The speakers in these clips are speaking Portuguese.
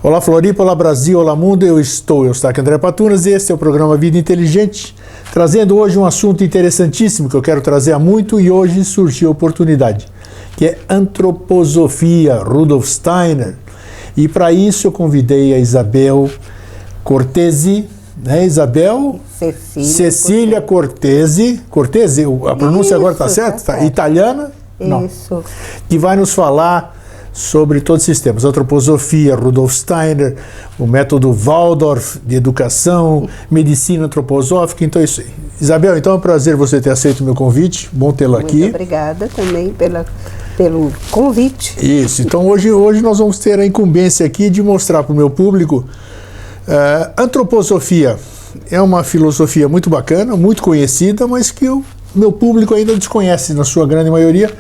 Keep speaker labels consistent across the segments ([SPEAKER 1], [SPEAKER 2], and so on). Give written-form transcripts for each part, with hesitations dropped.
[SPEAKER 1] Olá Floripa, olá Brasil, olá mundo, eu Eustáquio André Patunas e este é o programa Vida Inteligente, trazendo hoje um assunto interessantíssimo que eu quero trazer há muito e hoje surgiu a oportunidade, que é antroposofia, Rudolf Steiner. E para isso eu convidei a Isabel Cortesi, né, Isabel? Cecília Cortesi, a pronúncia agora está certa? Tá. Italiana?
[SPEAKER 2] Isso.
[SPEAKER 1] Não. Que vai nos falar sobre todos esses temas, antroposofia, Rudolf Steiner, o método Waldorf de educação, medicina antroposófica, então é isso aí. Isabel, então é um prazer você ter aceito o meu convite, bom tê-la aqui.
[SPEAKER 2] Muito obrigada também pelo convite.
[SPEAKER 1] Isso, então hoje nós vamos ter a incumbência aqui de mostrar para o meu público antroposofia é uma filosofia muito bacana, muito conhecida, mas que o meu público ainda desconhece, na sua grande maioria.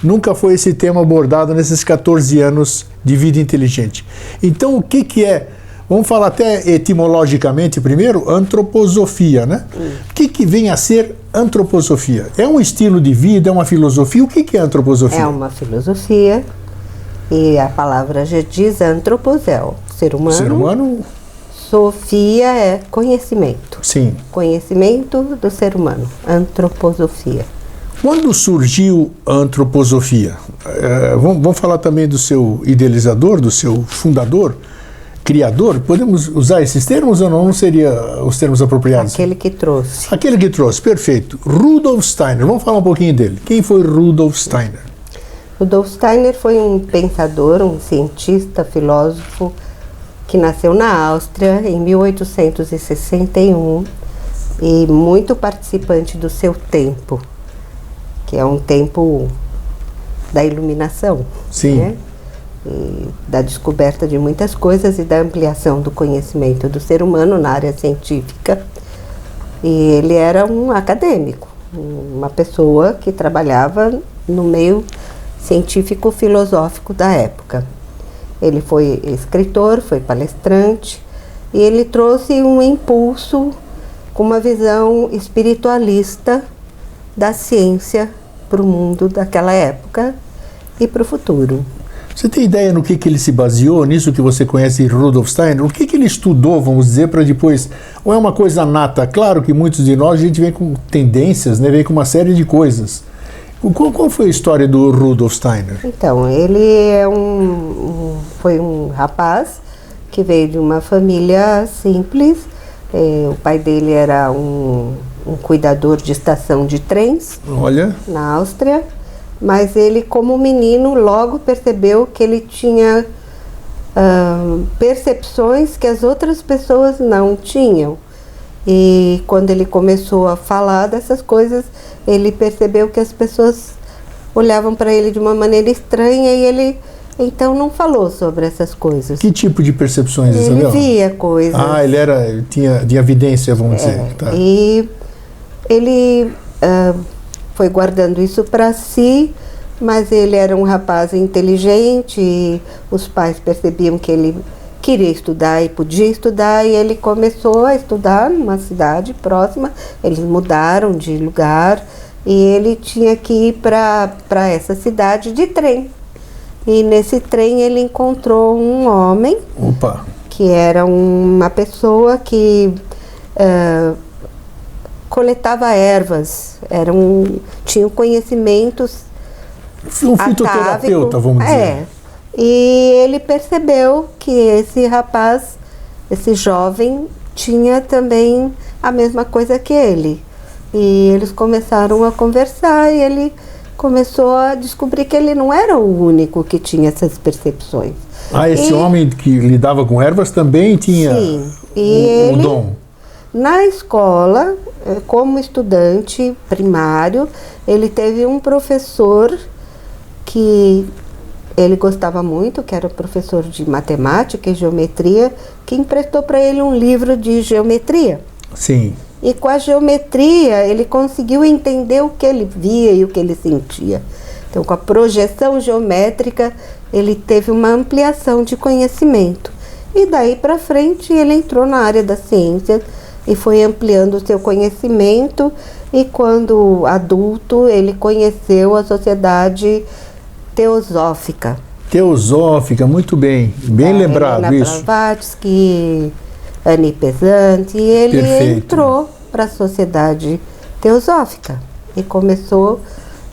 [SPEAKER 1] Nunca foi esse tema abordado nesses 14 anos de vida inteligente. Então, o que é? Vamos falar até etimologicamente primeiro, antroposofia, né? O que vem a ser antroposofia? É um estilo de vida, é uma filosofia? O que é antroposofia?
[SPEAKER 2] É uma filosofia e a palavra já diz antroposel, ser humano.
[SPEAKER 1] Ser humano.
[SPEAKER 2] Sofia é conhecimento.
[SPEAKER 1] Sim.
[SPEAKER 2] Conhecimento do ser humano, antroposofia.
[SPEAKER 1] Quando surgiu a antroposofia? Vamos falar também do seu idealizador, do seu fundador, criador? Podemos usar esses termos ou não seria os termos apropriados?
[SPEAKER 2] Aquele que trouxe.
[SPEAKER 1] Aquele que trouxe, perfeito. Rudolf Steiner, vamos falar um pouquinho dele. Quem foi Rudolf Steiner?
[SPEAKER 2] Rudolf Steiner foi um pensador, um cientista, filósofo, que nasceu na Áustria em 1861 e muito participante do seu tempo, que é um tempo da iluminação,
[SPEAKER 1] sim,
[SPEAKER 2] né? E da descoberta de muitas coisas e da ampliação do conhecimento do ser humano na área científica. E ele era um acadêmico, uma pessoa que trabalhava no meio científico-filosófico da época. Ele foi escritor, foi palestrante e ele trouxe um impulso com uma visão espiritualista da ciência para o mundo daquela época e para o futuro.
[SPEAKER 1] Você tem ideia no que ele se baseou, nisso que você conhece Rudolf Steiner? O que ele estudou, vamos dizer, para depois... Ou é uma coisa nata? Claro que muitos de nós, a gente vem com tendências, né? Vem com uma série de coisas. Qual foi a história do Rudolf Steiner?
[SPEAKER 2] Então, ele foi um rapaz que veio de uma família simples. O pai dele era um cuidador de estação de trens.
[SPEAKER 1] Olha.
[SPEAKER 2] Na Áustria, mas ele, como menino, logo percebeu que ele tinha percepções que as outras pessoas não tinham. E quando ele começou a falar dessas coisas, ele percebeu que as pessoas olhavam para ele de uma maneira estranha e ele então não falou sobre essas coisas.
[SPEAKER 1] Que tipo de percepções, Isabel?
[SPEAKER 2] Ele via coisas.
[SPEAKER 1] Ah, ele tinha de evidência, vamos dizer. Tá.
[SPEAKER 2] E ele foi guardando isso para si, mas ele era um rapaz inteligente e os pais percebiam que ele queria estudar e podia estudar, e ele começou a estudar numa cidade próxima. Eles mudaram de lugar e ele tinha que ir para essa cidade de trem. E nesse trem ele encontrou um homem.
[SPEAKER 1] Opa.
[SPEAKER 2] Que era uma pessoa que coletava ervas, tinha conhecimentos.
[SPEAKER 1] Um fitoterapeuta, vamos dizer.
[SPEAKER 2] E ele percebeu que esse rapaz, esse jovem, tinha também a mesma coisa que ele. E eles começaram a conversar e ele começou a descobrir que ele não era o único que tinha essas percepções.
[SPEAKER 1] Esse homem que lidava com ervas também tinha o dom?
[SPEAKER 2] Na escola, como estudante primário, ele teve um professor que ele gostava muito, que era professor de matemática e geometria, que emprestou para ele um livro de geometria.
[SPEAKER 1] Sim.
[SPEAKER 2] E com a geometria ele conseguiu entender o que ele via e o que ele sentia. Então, com a projeção geométrica, ele teve uma ampliação de conhecimento. E daí para frente ele entrou na área da ciência e foi ampliando o seu conhecimento. E quando adulto, ele conheceu a sociedade teosófica,
[SPEAKER 1] Teosófica, muito bem. Bem lembrado
[SPEAKER 2] Helena
[SPEAKER 1] isso.
[SPEAKER 2] Blavatsky, Annie Pesant, e ele
[SPEAKER 1] Perfeito.
[SPEAKER 2] entrou para a Sociedade Teosófica e começou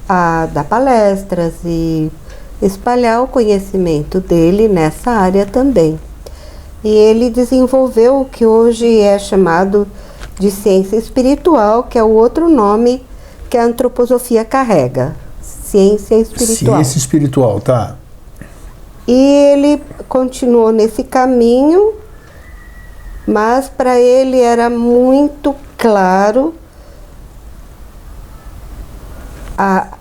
[SPEAKER 2] a dar palestras e espalhar o conhecimento dele nessa área também. E ele desenvolveu o que hoje é chamado de ciência espiritual, que é o outro nome que a antroposofia carrega, ciência espiritual.
[SPEAKER 1] Ciência espiritual, tá.
[SPEAKER 2] E ele continuou nesse caminho, mas para ele era muito claro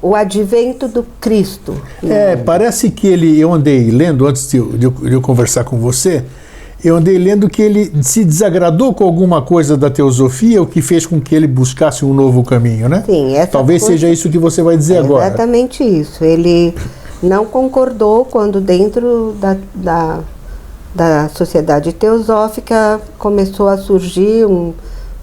[SPEAKER 2] o advento do Cristo.
[SPEAKER 1] Parece que eu andei lendo, antes de eu conversar com você, eu andei lendo que ele se desagradou com alguma coisa da teosofia, o que fez com que ele buscasse um novo caminho, né?
[SPEAKER 2] Sim,
[SPEAKER 1] talvez seja isso que você vai dizer agora.
[SPEAKER 2] Exatamente isso. Ele não concordou quando dentro da Sociedade Teosófica começou a surgir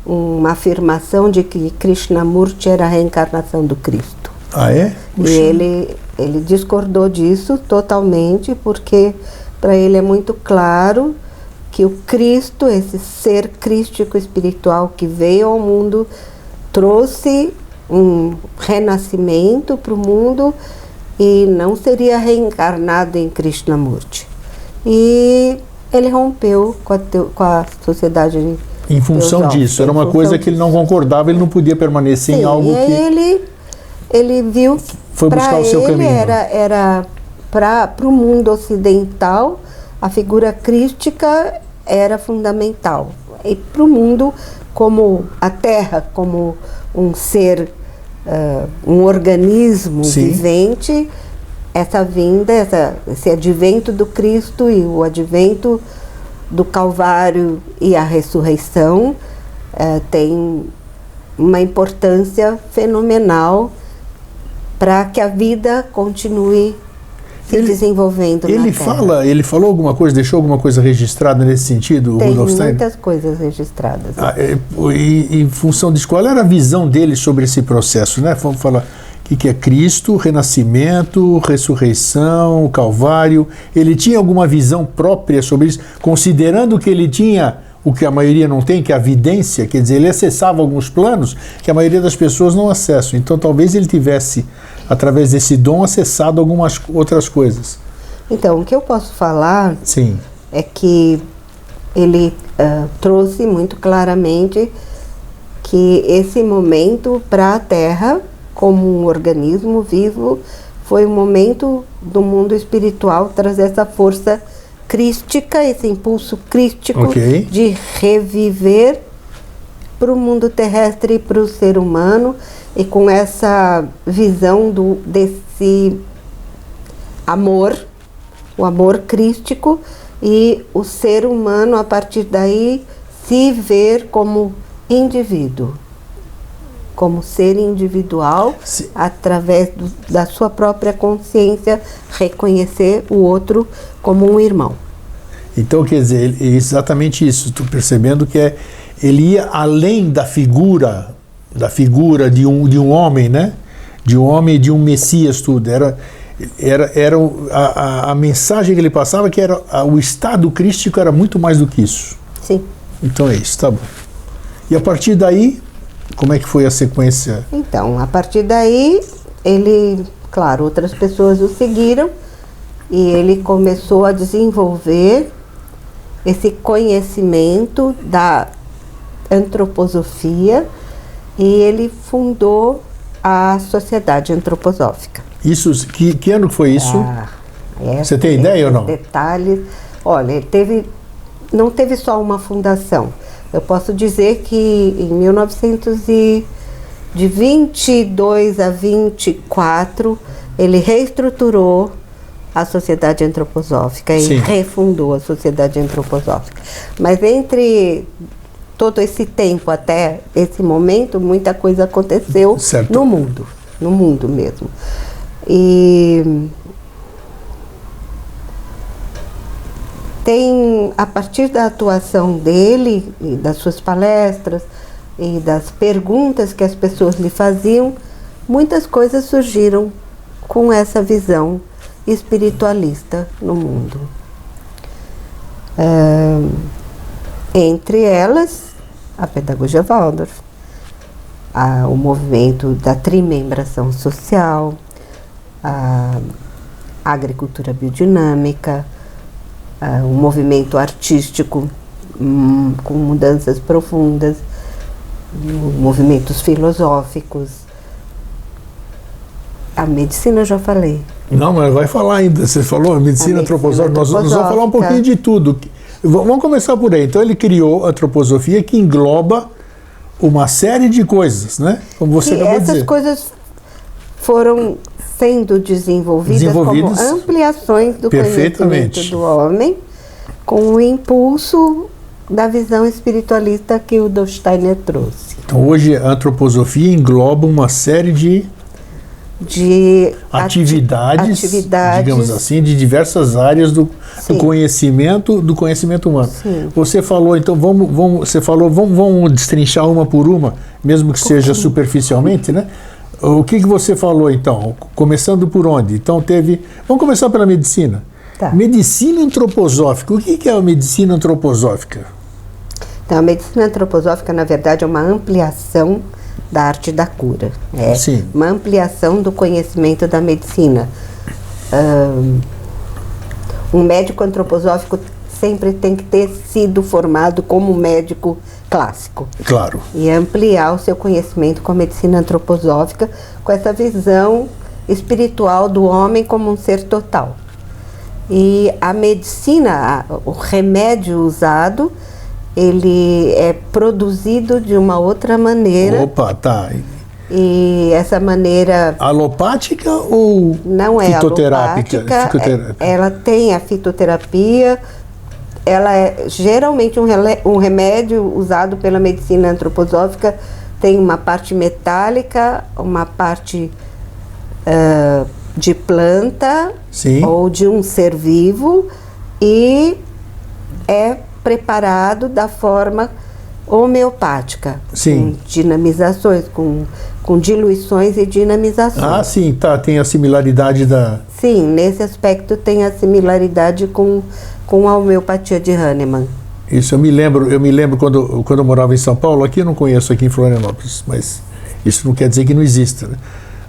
[SPEAKER 2] uma afirmação de que Krishnamurti era a reencarnação do Cristo.
[SPEAKER 1] Ah, é?
[SPEAKER 2] E ele discordou disso totalmente, porque para ele é muito claro que o Cristo, esse ser crístico espiritual que veio ao mundo, trouxe um renascimento para o mundo e não seria reencarnado em Krishnamurti. E ele rompeu com a sociedade
[SPEAKER 1] em função
[SPEAKER 2] teosófica,
[SPEAKER 1] disso, era uma coisa que ele não concordava, ele não podia permanecer em algo
[SPEAKER 2] e aí
[SPEAKER 1] que...
[SPEAKER 2] ele viu que
[SPEAKER 1] foi buscar o seu caminho.
[SPEAKER 2] Era para o mundo ocidental, a figura crística era fundamental. E para o mundo, como a Terra, como um ser, um organismo vivente, essa vinda, esse advento do Cristo e o advento do Calvário e a ressurreição tem uma importância fenomenal para que a vida continue se desenvolvendo na Terra.
[SPEAKER 1] Ele falou alguma coisa, deixou alguma coisa registrada nesse sentido,
[SPEAKER 2] Tem
[SPEAKER 1] Rudolf Steiner?
[SPEAKER 2] muitas coisas registradas.
[SPEAKER 1] E em função disso, qual era a visão dele sobre esse processo, né? Vamos falar o que é Cristo, renascimento, ressurreição, Calvário. Ele tinha alguma visão própria sobre isso, considerando que ele tinha o que a maioria não tem, que é a vidência, quer dizer, ele acessava alguns planos que a maioria das pessoas não acessam. Então talvez ele tivesse, através desse dom, acessado algumas outras coisas.
[SPEAKER 2] Então, o que eu posso falar é que ele trouxe muito claramente que esse momento para a Terra, como um organismo vivo, foi um momento do mundo espiritual trazer essa força crística, esse impulso crístico de reviver para o mundo terrestre e para o ser humano, e com essa visão desse amor, o amor crístico, e o ser humano a partir daí se ver como indivíduo, como ser individual, através da sua própria consciência, reconhecer o outro como um irmão.
[SPEAKER 1] Então, quer dizer, exatamente isso, estou percebendo que ele ia além da figura de um homem, né? De um homem e de um Messias, tudo. Era a mensagem que ele passava, que era o estado crístico, era muito mais do que isso.
[SPEAKER 2] Sim.
[SPEAKER 1] Então é isso, tá bom. E a partir daí, como é que foi a sequência?
[SPEAKER 2] Então, a partir daí, ele, claro, outras pessoas o seguiram e ele começou a desenvolver esse conhecimento da antroposofia e ele fundou a Sociedade Antroposófica.
[SPEAKER 1] Isso, que ano foi isso? Você tem ideia ou não?
[SPEAKER 2] Detalhes. Olha, não teve só uma fundação. Eu posso dizer que em 1922 a 24 ele reestruturou a Sociedade Antroposófica e refundou a Sociedade Antroposófica. Mas entre todo esse tempo até esse momento, muita coisa aconteceu no mundo mesmo. E tem, a partir da atuação dele, e das suas palestras e das perguntas que as pessoas lhe faziam, muitas coisas surgiram com essa visão espiritualista no mundo. Entre elas, a pedagogia Waldorf, o movimento da trimembração social, a agricultura biodinâmica, o movimento artístico com mudanças profundas, movimentos filosóficos, a medicina eu já falei.
[SPEAKER 1] Não, mas vai falar ainda. Você falou a medicina antroposófica. Nós vamos falar um pouquinho de tudo. Vamos começar por aí. Então ele criou a antroposofia, que engloba uma série de coisas, né? Como você acabou de dizer.
[SPEAKER 2] Essas coisas foram sendo desenvolvidas como ampliações do conhecimento do homem, com o impulso da visão espiritualista que o Rudolf Steiner trouxe.
[SPEAKER 1] Então hoje a antroposofia engloba uma série de atividades, digamos assim, de diversas áreas do conhecimento humano.
[SPEAKER 2] Sim.
[SPEAKER 1] Você falou, então vamos destrinchar uma por uma, mesmo que seja superficialmente, né? O que você falou então? Começando por onde? Então vamos começar pela medicina.
[SPEAKER 2] Tá.
[SPEAKER 1] Medicina antroposófica. O que é a medicina antroposófica?
[SPEAKER 2] Então, a medicina antroposófica, na verdade, é uma ampliação da arte da cura. É uma ampliação do conhecimento da medicina. Um médico antroposófico sempre tem que ter sido formado como médico clássico.
[SPEAKER 1] Claro.
[SPEAKER 2] E ampliar o seu conhecimento com a medicina antroposófica, com essa visão espiritual do homem como um ser total. E a medicina, o remédio usado, ele é produzido de uma outra maneira.
[SPEAKER 1] Opa, tá.
[SPEAKER 2] E essa maneira...
[SPEAKER 1] Alopática ou
[SPEAKER 2] não é
[SPEAKER 1] fitoterápica?
[SPEAKER 2] Ela tem a fitoterapia, ela é geralmente um remédio usado pela medicina antroposófica, tem uma parte metálica, uma parte de planta,
[SPEAKER 1] sim,
[SPEAKER 2] ou de um ser vivo, e é preparado da forma homeopática,
[SPEAKER 1] sim,
[SPEAKER 2] com dinamizações, com diluições e dinamizações.
[SPEAKER 1] Ah, sim, tá, tem a similaridade da...
[SPEAKER 2] Sim, nesse aspecto tem a similaridade com a homeopatia de Hahnemann.
[SPEAKER 1] Isso, eu me lembro quando eu morava em São Paulo, aqui eu não conheço aqui em Florianópolis, mas isso não quer dizer que não exista, né?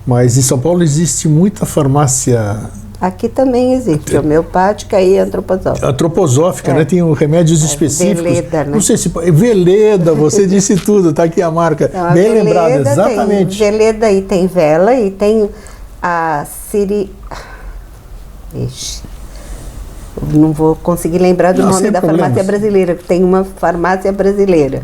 [SPEAKER 1] Mas em São Paulo existe muita farmácia...
[SPEAKER 2] Aqui também existe, homeopática e antroposófica.
[SPEAKER 1] Antroposófica, né? Tem remédios específicos.
[SPEAKER 2] Veleda, né?
[SPEAKER 1] Não sei se... Veleda, você disse tudo, tá aqui a marca.
[SPEAKER 2] Então,
[SPEAKER 1] bem lembrado, exatamente.
[SPEAKER 2] Tem Veleda e tem vela e tem a não vou conseguir lembrar do nome da farmácia brasileira. Tem uma farmácia brasileira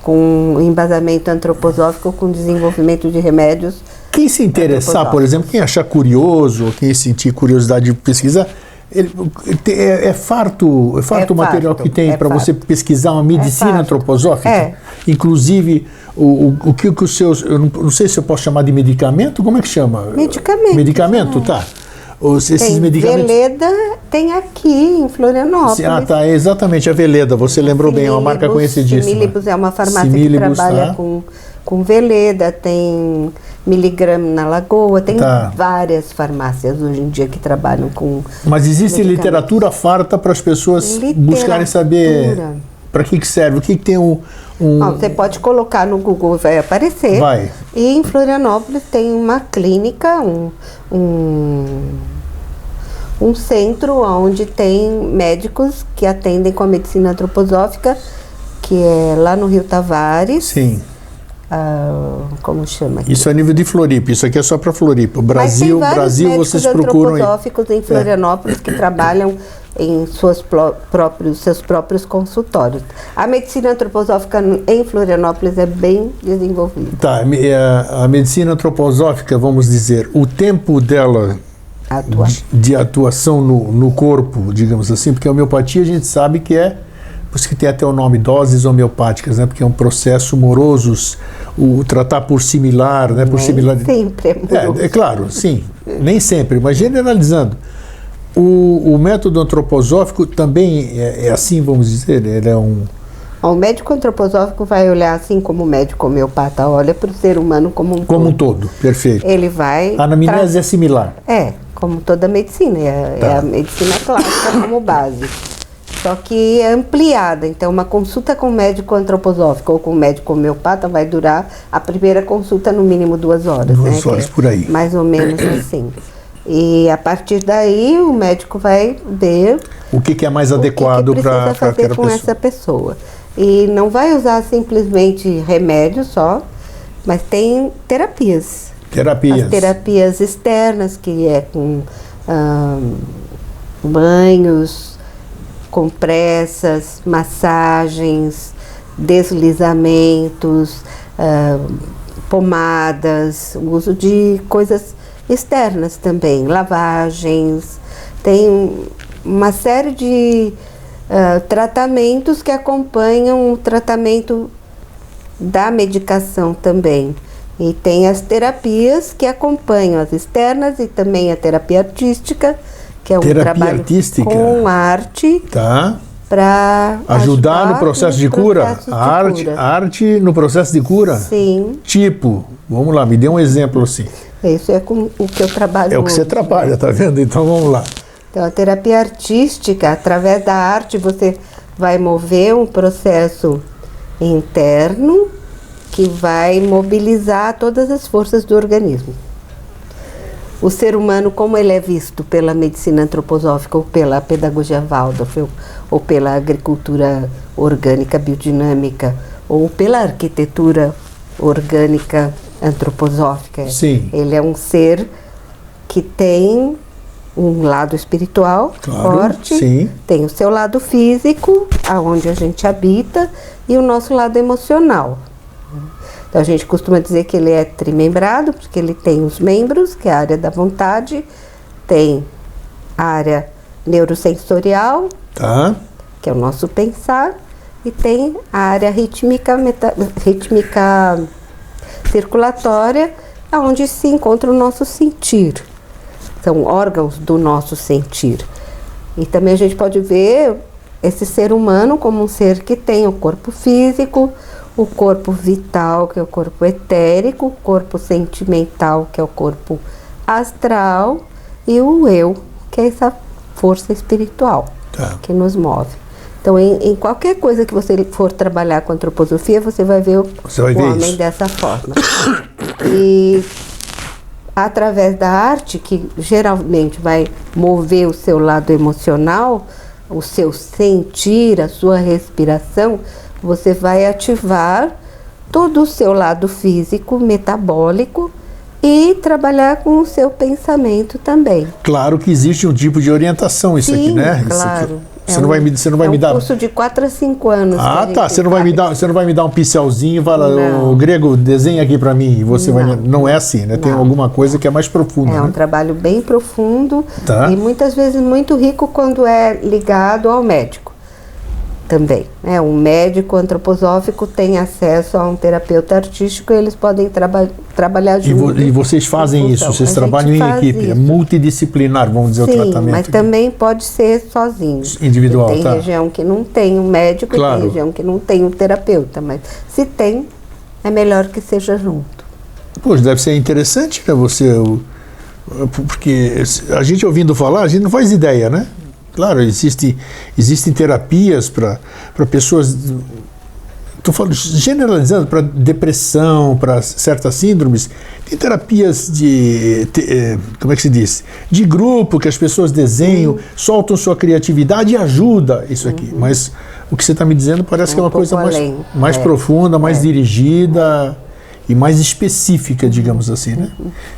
[SPEAKER 2] com embasamento antroposófico, com desenvolvimento de remédios.
[SPEAKER 1] Quem se interessar, por exemplo, quem achar curioso, quem sentir curiosidade de pesquisar, é farto o material que tem para você pesquisar uma medicina antroposófica. Inclusive, o que os seus... Eu não sei se eu posso chamar de medicamento, como é que chama?
[SPEAKER 2] Medicamento.
[SPEAKER 1] Medicamento, tá.
[SPEAKER 2] Esses medicamentos... Veleda tem aqui em Florianópolis.
[SPEAKER 1] Ah, tá, exatamente, a Veleda, você lembrou bem, é uma marca conhecidíssima.
[SPEAKER 2] Similibus é uma farmácia que trabalha com Veleda, tem Miligrama na Lagoa, tem várias farmácias hoje em dia que trabalham com...
[SPEAKER 1] Mas existe literatura farta para as pessoas buscarem saber para que serve, o que tem
[SPEAKER 2] você pode colocar no Google, vai aparecer.
[SPEAKER 1] Vai.
[SPEAKER 2] E em Florianópolis tem uma clínica, um centro onde tem médicos que atendem com a medicina antroposófica, que é lá no Rio Tavares.
[SPEAKER 1] Sim.
[SPEAKER 2] Como chama aqui?
[SPEAKER 1] Isso é a nível de Floripa, isso aqui é só para Floripa. O Brasil, vocês procuram
[SPEAKER 2] antroposóficos em Florianópolis que trabalham em seus próprios consultórios. A medicina antroposófica em Florianópolis é bem desenvolvida.
[SPEAKER 1] Tá, a medicina antroposófica, vamos dizer, o tempo dela de atuação no corpo, digamos assim, porque a homeopatia a gente sabe que por isso que tem até o nome doses homeopáticas, né? Porque é um processo moroso, o tratar por similar, né? Por similaridade.
[SPEAKER 2] Sempre é moroso.
[SPEAKER 1] É claro, sim, nem sempre, mas generalizando. O método antroposófico também é assim, vamos dizer, ele é um...
[SPEAKER 2] O médico antroposófico vai olhar assim como o médico homeopata olha para o ser humano como um todo.
[SPEAKER 1] Como um todo, perfeito.
[SPEAKER 2] Ele vai...
[SPEAKER 1] A anamnese é similar.
[SPEAKER 2] como toda medicina, é a medicina clássica como base. Só que é ampliada, então uma consulta com médico antroposófico ou com médico homeopata vai durar a primeira consulta no mínimo 2 horas.
[SPEAKER 1] 2 horas por aí.
[SPEAKER 2] Mais ou menos assim. E a partir daí o médico vai ver
[SPEAKER 1] o que é mais adequado para
[SPEAKER 2] fazer com essa pessoa. E não vai usar simplesmente remédio só, mas tem terapias. As terapias externas, que é com banhos, compressas, massagens, deslizamentos, pomadas, o uso de coisas externas também, lavagens. Tem uma série de tratamentos que acompanham o tratamento da medicação também. E tem as terapias que acompanham as externas e também a terapia artística, que é um trabalho artística com arte, para
[SPEAKER 1] ajudar no processo de cura. A arte no processo de cura?
[SPEAKER 2] Sim.
[SPEAKER 1] Tipo, vamos lá, me dê um exemplo assim.
[SPEAKER 2] Isso é com o que eu trabalho.
[SPEAKER 1] É o que você trabalha, tá vendo? Então vamos lá.
[SPEAKER 2] Então, a terapia artística, através da arte, você vai mover um processo interno que vai mobilizar todas as forças do organismo. O ser humano, como ele é visto pela medicina antroposófica ou pela pedagogia Waldorf ou pela agricultura orgânica biodinâmica ou pela arquitetura orgânica antroposófica.
[SPEAKER 1] Sim.
[SPEAKER 2] Ele é um ser que tem um lado espiritual forte,
[SPEAKER 1] sim.
[SPEAKER 2] Tem o seu lado físico, aonde a gente habita, e o nosso lado emocional. Então a gente costuma dizer que ele é trimembrado, porque ele tem os membros, que é a área da vontade, tem a área neurosensorial, que é o nosso pensar, e tem a área rítmica circulatória, onde se encontra o nosso sentir. São órgãos do nosso sentir. E também a gente pode ver esse ser humano como um ser que tem o corpo físico, o corpo vital, que é o corpo etérico, o corpo sentimental, que é o corpo astral, e o eu, que é essa força espiritual que nos move. Então, em qualquer coisa que você for trabalhar com antroposofia, você vai ver o homem dessa forma. E através da arte, que geralmente vai mover o seu lado emocional, o seu sentir, a sua respiração, você vai ativar todo o seu lado físico, metabólico, e trabalhar com o seu pensamento também.
[SPEAKER 1] Claro que existe um tipo de orientação isso aqui, né?
[SPEAKER 2] Claro.
[SPEAKER 1] Você não vai me dar.
[SPEAKER 2] É um curso de 4 a 5 anos.
[SPEAKER 1] Você não vai me dar um pincelzinho e falar, o Grego, desenha aqui para mim. E você vai. Não é assim, né? Tem alguma coisa que é mais profunda.
[SPEAKER 2] É um trabalho bem profundo e muitas vezes muito rico quando é ligado ao médico também. Um médico antroposófico tem acesso a um terapeuta artístico e eles podem trabalhar juntos.
[SPEAKER 1] E vocês fazem isso, vocês trabalham em equipe, é multidisciplinar, vamos dizer, o tratamento.
[SPEAKER 2] Mas também pode ser sozinho.
[SPEAKER 1] Individual,
[SPEAKER 2] tem região que não tem um médico e tem região que não tem um terapeuta, mas se tem, é melhor que seja junto.
[SPEAKER 1] Poxa, deve ser interessante, né, porque a gente ouvindo falar, a gente não faz ideia, né? Claro, existem terapias para pessoas, estou falando generalizando, para depressão, para certas síndromes. Tem terapias como é que se diz? De grupo, que as pessoas desenham, soltam sua criatividade e ajuda isso aqui. Mas o que você está me dizendo parece que é uma coisa mais profunda, mais dirigida e mais específica, digamos assim, né?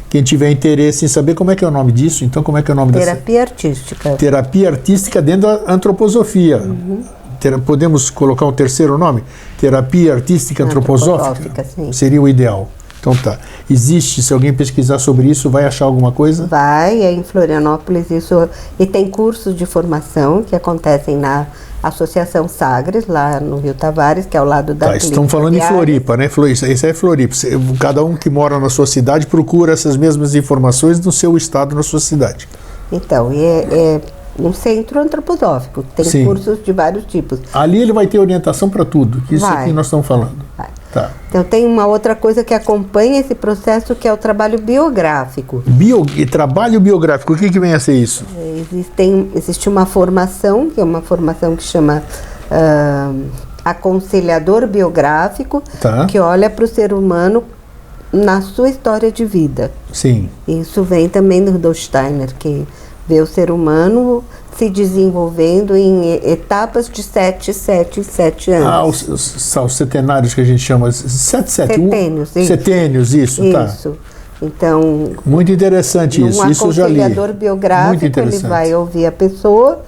[SPEAKER 1] Quem tiver interesse em saber como é que é o nome disso, então como é que é o nome dessa?
[SPEAKER 2] Terapia artística.
[SPEAKER 1] Terapia artística dentro da antroposofia. Podemos colocar um terceiro nome? Terapia artística antroposófica?
[SPEAKER 2] Sim.
[SPEAKER 1] Seria o ideal. Então tá. Existe, se alguém pesquisar sobre isso, vai achar alguma coisa?
[SPEAKER 2] Vai, é em Florianópolis isso. E tem cursos de formação que acontecem na Associação Sagres, lá no Rio Tavares, que é ao lado da Clínica.
[SPEAKER 1] Estamos falando em Floripa, né? Isso é Floripa. Cada um que mora na sua cidade procura essas mesmas informações no seu estado, na sua cidade.
[SPEAKER 2] Então, um centro antroposófico, tem
[SPEAKER 1] Sim.
[SPEAKER 2] cursos de vários tipos.
[SPEAKER 1] Ali ele vai ter orientação para tudo, que isso
[SPEAKER 2] Vai.
[SPEAKER 1] aqui nós estamos falando.
[SPEAKER 2] Vai.
[SPEAKER 1] Tá.
[SPEAKER 2] Então tem uma outra coisa que acompanha esse processo, que é o trabalho biográfico.
[SPEAKER 1] Trabalho biográfico, o que vem a ser isso?
[SPEAKER 2] Existe uma formação, que é uma formação que chama aconselhador biográfico,
[SPEAKER 1] Tá.
[SPEAKER 2] que olha para o ser humano na sua história de vida.
[SPEAKER 1] Sim.
[SPEAKER 2] Isso vem também do Rudolf Steiner, que vê o ser humano se desenvolvendo em etapas de 7 anos.
[SPEAKER 1] Ah, os setenários que a gente chama.
[SPEAKER 2] Setênios, isso.
[SPEAKER 1] Setênios, isso, tá.
[SPEAKER 2] Isso. Então,
[SPEAKER 1] Muito interessante isso.
[SPEAKER 2] um
[SPEAKER 1] Isso eu já li.
[SPEAKER 2] aconselhador
[SPEAKER 1] Muito
[SPEAKER 2] biográfico, ele
[SPEAKER 1] interessante.
[SPEAKER 2] vai ouvir a pessoa,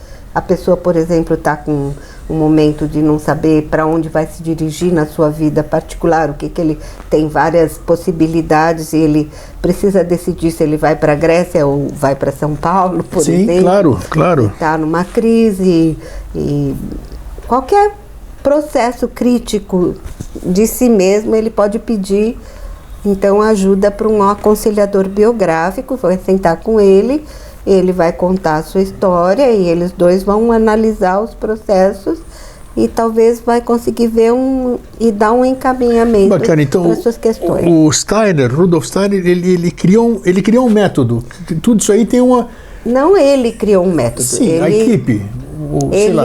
[SPEAKER 2] por exemplo, está com um momento de não saber para onde vai se dirigir na sua vida particular, o que ele tem várias possibilidades e ele precisa decidir se ele vai para a Grécia ou vai para São Paulo, por exemplo.
[SPEAKER 1] Sim, claro.
[SPEAKER 2] Está numa crise e qualquer processo crítico de si mesmo, ele pode pedir, então, ajuda para um aconselhador biográfico, vai sentar com ele vai contar a sua história e eles dois vão analisar os processos e talvez vai conseguir ver e dar um encaminhamento
[SPEAKER 1] Bacana, então,
[SPEAKER 2] para as suas questões.
[SPEAKER 1] O Rudolf Steiner, ele criou um método. Tudo isso aí tem uma...
[SPEAKER 2] Não ele criou um método.
[SPEAKER 1] Sim, a equipe. Sei lá.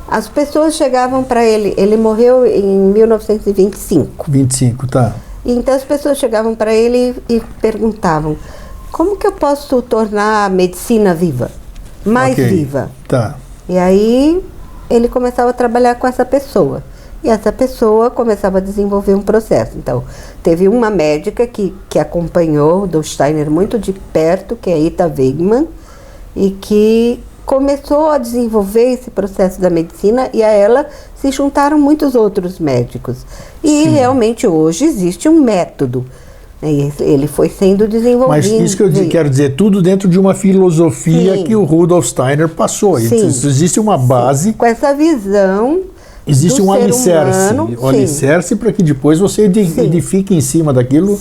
[SPEAKER 2] As pessoas chegavam para ele, ele morreu em 1925.
[SPEAKER 1] 25, tá.
[SPEAKER 2] Então as pessoas chegavam para ele e perguntavam: como que eu posso tornar a medicina viva? Mais viva?
[SPEAKER 1] Tá.
[SPEAKER 2] E aí ele começava a trabalhar com essa pessoa. E essa pessoa começava a desenvolver um processo. Então, teve uma médica que acompanhou o Steiner muito de perto, que é a Ita Wegman, e que começou a desenvolver esse processo da medicina, e a ela se juntaram muitos outros médicos. E
[SPEAKER 1] Sim.
[SPEAKER 2] realmente hoje existe um método. Ele foi sendo desenvolvido.
[SPEAKER 1] Mas isso que eu quero dizer, tudo dentro de uma filosofia. Sim. Que o Rudolf Steiner passou. Sim. Existe uma base.
[SPEAKER 2] Sim. Com essa visão.
[SPEAKER 1] Existe um alicerce. Um alicerce para que depois você edifique em cima daquilo.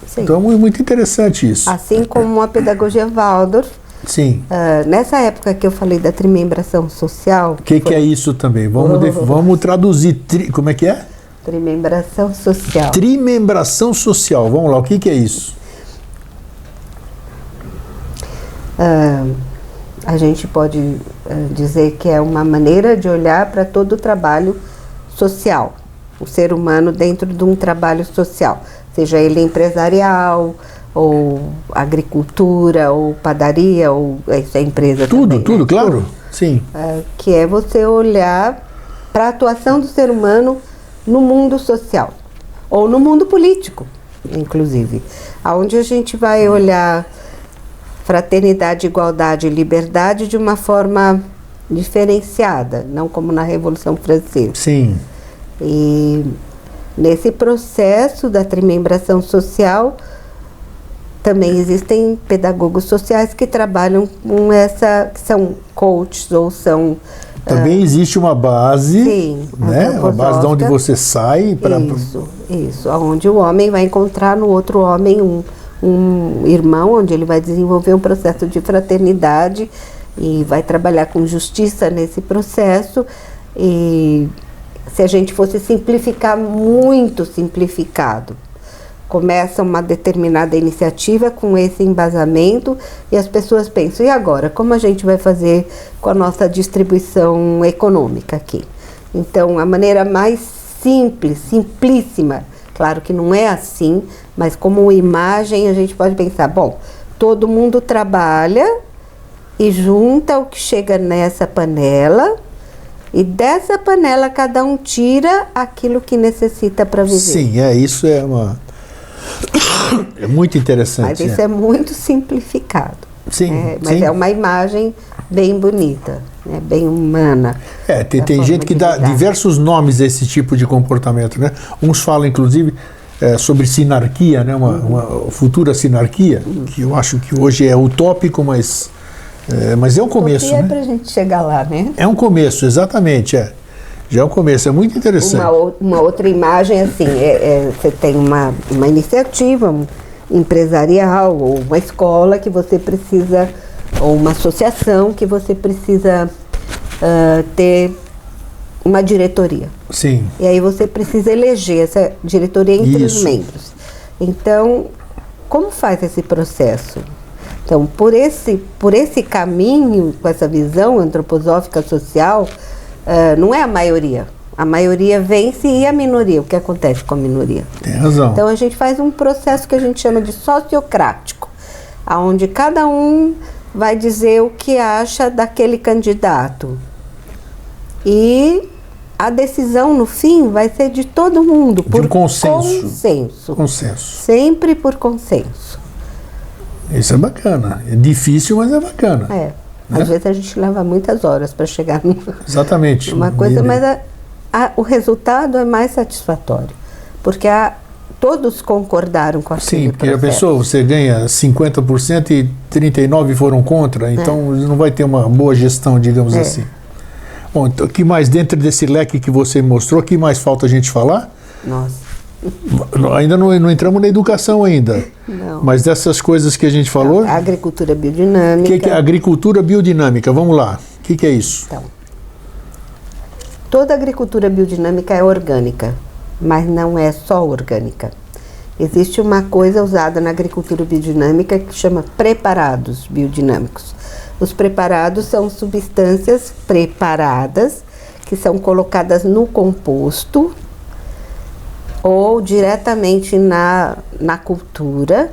[SPEAKER 1] Sim. Então é muito interessante isso.
[SPEAKER 2] Assim como a pedagogia Waldorf.
[SPEAKER 1] Sim.
[SPEAKER 2] Nessa época que eu falei da trimembração social...
[SPEAKER 1] O que é isso também? Vamos traduzir. Como é que é?
[SPEAKER 2] Trimembração social.
[SPEAKER 1] Trimembração social. Vamos lá, o que é isso?
[SPEAKER 2] A gente pode dizer que é uma maneira de olhar para todo o trabalho social. O ser humano dentro de um trabalho social. Seja ele empresarial, ou agricultura, ou padaria, ou essa empresa também.
[SPEAKER 1] Tudo, claro. Sim.
[SPEAKER 2] Que é você olhar para a atuação do ser humano no mundo social, ou no mundo político, inclusive. Onde a gente vai olhar fraternidade, igualdade e liberdade de uma forma diferenciada, não como na Revolução Francesa.
[SPEAKER 1] Sim.
[SPEAKER 2] E nesse processo da trimembração social, também existem pedagogos sociais que trabalham com essa, que são coaches ou são...
[SPEAKER 1] Também existe uma base,
[SPEAKER 2] sim,
[SPEAKER 1] né? Uma base de onde você sai para...
[SPEAKER 2] Isso, onde o homem vai encontrar no outro homem um irmão, onde ele vai desenvolver um processo de fraternidade e vai trabalhar com justiça nesse processo. E se a gente fosse simplificar, muito simplificado, começa uma determinada iniciativa com esse embasamento e as pessoas pensam, e agora, como a gente vai fazer com a nossa distribuição econômica aqui? Então, a maneira mais simples, simplíssima, claro que não é assim, mas como imagem a gente pode pensar, bom, todo mundo trabalha e junta o que chega nessa panela e dessa panela cada um tira aquilo que necessita para viver.
[SPEAKER 1] Sim, isso é uma... É muito interessante.
[SPEAKER 2] Mas isso é muito simplificado.
[SPEAKER 1] Sim,
[SPEAKER 2] mas
[SPEAKER 1] sim.
[SPEAKER 2] É uma imagem bem bonita, bem humana.
[SPEAKER 1] Tem gente que dá diversos nomes a esse tipo de comportamento, né? Uns falam, inclusive, sobre sinarquia, né? Uma futura sinarquia, que eu acho que hoje é utópico, mas é um começo.
[SPEAKER 2] Utopia, né? Para a gente chegar lá, né?
[SPEAKER 1] É um começo, exatamente, Já é um começo, é muito interessante.
[SPEAKER 2] Uma outra imagem, assim, você tem uma iniciativa, empresarial, ou uma escola que você precisa, ou uma associação que você precisa ter uma diretoria.
[SPEAKER 1] Sim.
[SPEAKER 2] E aí você precisa eleger essa diretoria entre os
[SPEAKER 1] Isso.
[SPEAKER 2] membros. Então, como faz esse processo? Então, por esse caminho, com essa visão antroposófica social, não é a maioria. A maioria vence e a minoria. O que acontece com a minoria?
[SPEAKER 1] Tem razão.
[SPEAKER 2] Então, a gente faz um processo que a gente chama de sociocrático, onde cada um vai dizer o que acha daquele candidato. E a decisão, no fim, vai ser de todo mundo, por consenso.
[SPEAKER 1] Consenso.
[SPEAKER 2] Sempre por consenso.
[SPEAKER 1] Isso é bacana. É difícil, mas é bacana.
[SPEAKER 2] Às vezes a gente leva muitas horas para chegar
[SPEAKER 1] Exatamente.
[SPEAKER 2] numa coisa, mas o resultado é mais satisfatório. Porque todos concordaram com aquilo.
[SPEAKER 1] Sim, porque a pessoa, você ganha 50% e 39% foram contra, então não vai ter uma boa gestão, digamos assim. Bom, então, o que mais dentro desse leque que você mostrou, o que mais falta a gente falar?
[SPEAKER 2] Nossa.
[SPEAKER 1] Ainda não entramos na educação ainda.
[SPEAKER 2] Não.
[SPEAKER 1] Mas dessas coisas que a gente falou...
[SPEAKER 2] A agricultura biodinâmica.
[SPEAKER 1] O que é agricultura biodinâmica? Vamos lá. O que é isso?
[SPEAKER 2] Então, toda agricultura biodinâmica é orgânica, mas não é só orgânica. Existe uma coisa usada na agricultura biodinâmica que chama preparados biodinâmicos. Os preparados são substâncias preparadas que são colocadas no composto ou diretamente na cultura,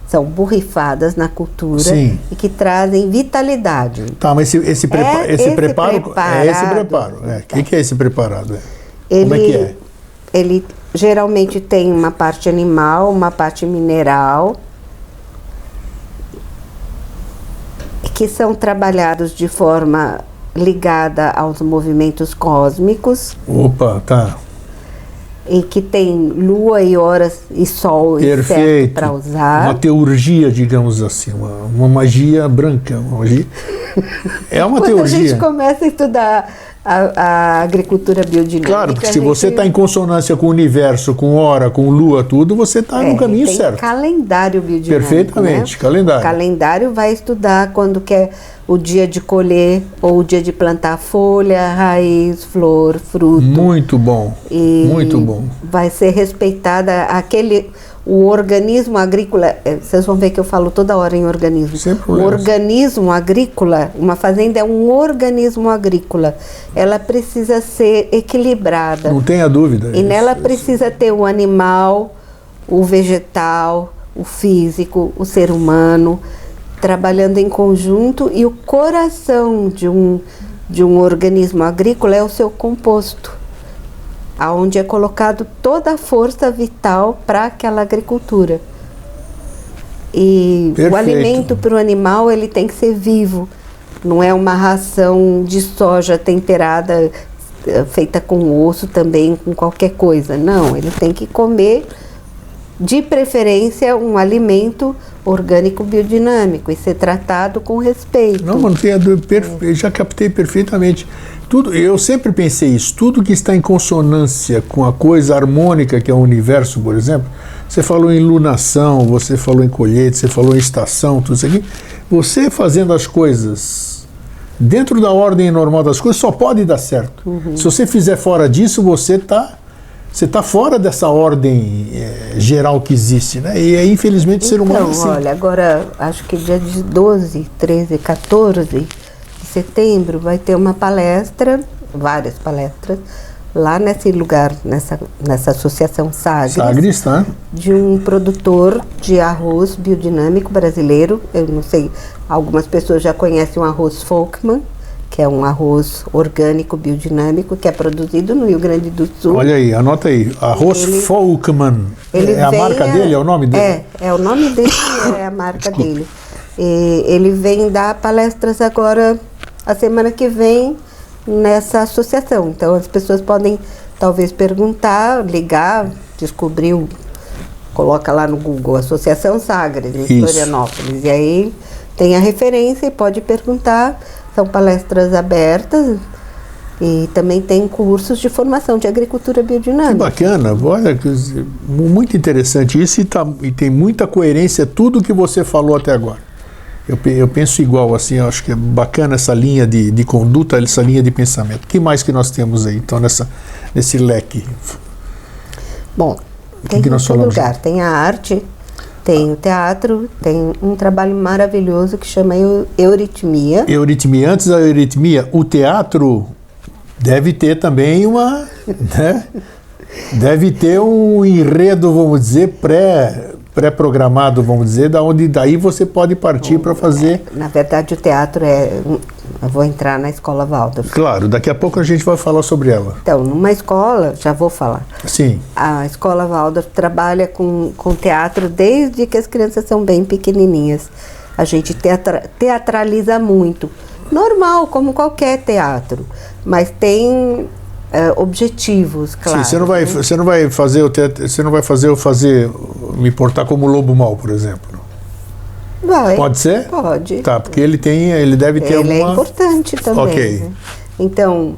[SPEAKER 2] são borrifadas na cultura.
[SPEAKER 1] Sim.
[SPEAKER 2] E que trazem vitalidade.
[SPEAKER 1] Tá, mas esse preparo... É esse preparo.
[SPEAKER 2] Tá.
[SPEAKER 1] O que é esse preparado?
[SPEAKER 2] Ele,
[SPEAKER 1] como é que é?
[SPEAKER 2] Ele geralmente tem uma parte animal, uma parte mineral, que são trabalhados de forma ligada aos movimentos cósmicos.
[SPEAKER 1] Opa, tá.
[SPEAKER 2] E que tem lua e horas e sol certo para usar.
[SPEAKER 1] Uma teurgia, digamos assim, uma magia branca. Uma magia. É uma teurgia.
[SPEAKER 2] Quando a gente começa a estudar a agricultura biodinâmica...
[SPEAKER 1] Claro, porque se você está em consonância com o universo, com hora, com lua, tudo, você está no caminho
[SPEAKER 2] tem
[SPEAKER 1] certo.
[SPEAKER 2] Calendário biodinâmico.
[SPEAKER 1] Perfeitamente,
[SPEAKER 2] né?
[SPEAKER 1] calendário.
[SPEAKER 2] O calendário vai estudar quando quer o dia de colher ou o dia de plantar folha, raiz, flor, fruto.
[SPEAKER 1] Muito bom, muito bom.
[SPEAKER 2] Vai ser respeitada o organismo agrícola. Vocês vão ver que eu falo toda hora em organismo. O organismo agrícola, uma fazenda é um organismo agrícola. Ela precisa ser equilibrada.
[SPEAKER 1] Não tenha dúvida.
[SPEAKER 2] E nela precisa ter o animal, o vegetal, o físico, o ser humano, trabalhando em conjunto, e o coração de um organismo agrícola é o seu composto, aonde é colocado toda a força vital para aquela agricultura. E
[SPEAKER 1] Perfeito.
[SPEAKER 2] O alimento para o animal, ele tem que ser vivo. Não é uma ração de soja temperada, feita com osso também, com qualquer coisa. Não, ele tem que comer, de preferência, um alimento orgânico biodinâmico e ser tratado com respeito.
[SPEAKER 1] Não, mas não tenha dúvida, eu já captei perfeitamente. Eu sempre pensei isso, tudo que está em consonância com a coisa harmônica que é o universo, por exemplo, você falou em lunação, você falou em colheita, você falou em estação, tudo isso aqui, você fazendo as coisas dentro da ordem normal das coisas só pode dar certo. Se você fizer fora disso, você está fora dessa ordem geral que existe, né? E aí, infelizmente, o ser humano é assim.
[SPEAKER 2] Olha, agora, acho que dia de 12, 13, 14 de setembro vai ter uma palestra, várias palestras, lá nesse lugar, nessa associação Sagres,
[SPEAKER 1] tá?
[SPEAKER 2] De um produtor de arroz biodinâmico brasileiro. Eu não sei, algumas pessoas já conhecem o arroz Folkman, que é um arroz orgânico biodinâmico que é produzido no Rio Grande do Sul.
[SPEAKER 1] Olha aí, anota aí, arroz Folkman. É a marca dele, é o nome dele?
[SPEAKER 2] É o nome dele, é a marca dele. E ele vem dar palestras agora, a semana que vem, nessa associação. Então as pessoas podem talvez perguntar, ligar, descobrir, coloca lá no Google, Associação Sagres, em Florianópolis. E aí tem a referência e pode perguntar. São palestras abertas E também tem cursos de formação de agricultura
[SPEAKER 1] Que
[SPEAKER 2] biodinâmica.
[SPEAKER 1] bacana, olha, muito interessante isso e tem muita coerência tudo que você falou até agora. Eu penso igual, assim, eu acho que é bacana essa linha de conduta, essa linha de pensamento. O que mais que nós temos aí, então, nesse leque?
[SPEAKER 2] Bom, tem
[SPEAKER 1] que
[SPEAKER 2] em
[SPEAKER 1] nós
[SPEAKER 2] todo
[SPEAKER 1] falamos?
[SPEAKER 2] lugar. Tem a arte, tem o teatro, tem um trabalho maravilhoso que chama Euritmia.
[SPEAKER 1] Euritmia, antes da euritmia, o teatro deve ter também uma, né? Deve ter um enredo, vamos dizer, pré-programado, vamos dizer, daí você pode partir para fazer.
[SPEAKER 2] Na verdade, o teatro eu vou entrar na escola Waldorf.
[SPEAKER 1] Claro, daqui a pouco a gente vai falar sobre ela.
[SPEAKER 2] Então, numa escola, já vou falar.
[SPEAKER 1] Sim.
[SPEAKER 2] A escola Waldorf trabalha com teatro desde que as crianças são bem pequenininhas. A gente teatraliza muito. Normal, como qualquer teatro. Mas tem objetivos, claro.
[SPEAKER 1] Sim, você não vai fazer eu me portar como lobo mau, por exemplo.
[SPEAKER 2] Vai.
[SPEAKER 1] Pode ser?
[SPEAKER 2] Pode.
[SPEAKER 1] Tá, porque ele deve ter
[SPEAKER 2] Ele
[SPEAKER 1] alguma...
[SPEAKER 2] é importante também.
[SPEAKER 1] Ok.
[SPEAKER 2] Né? Então,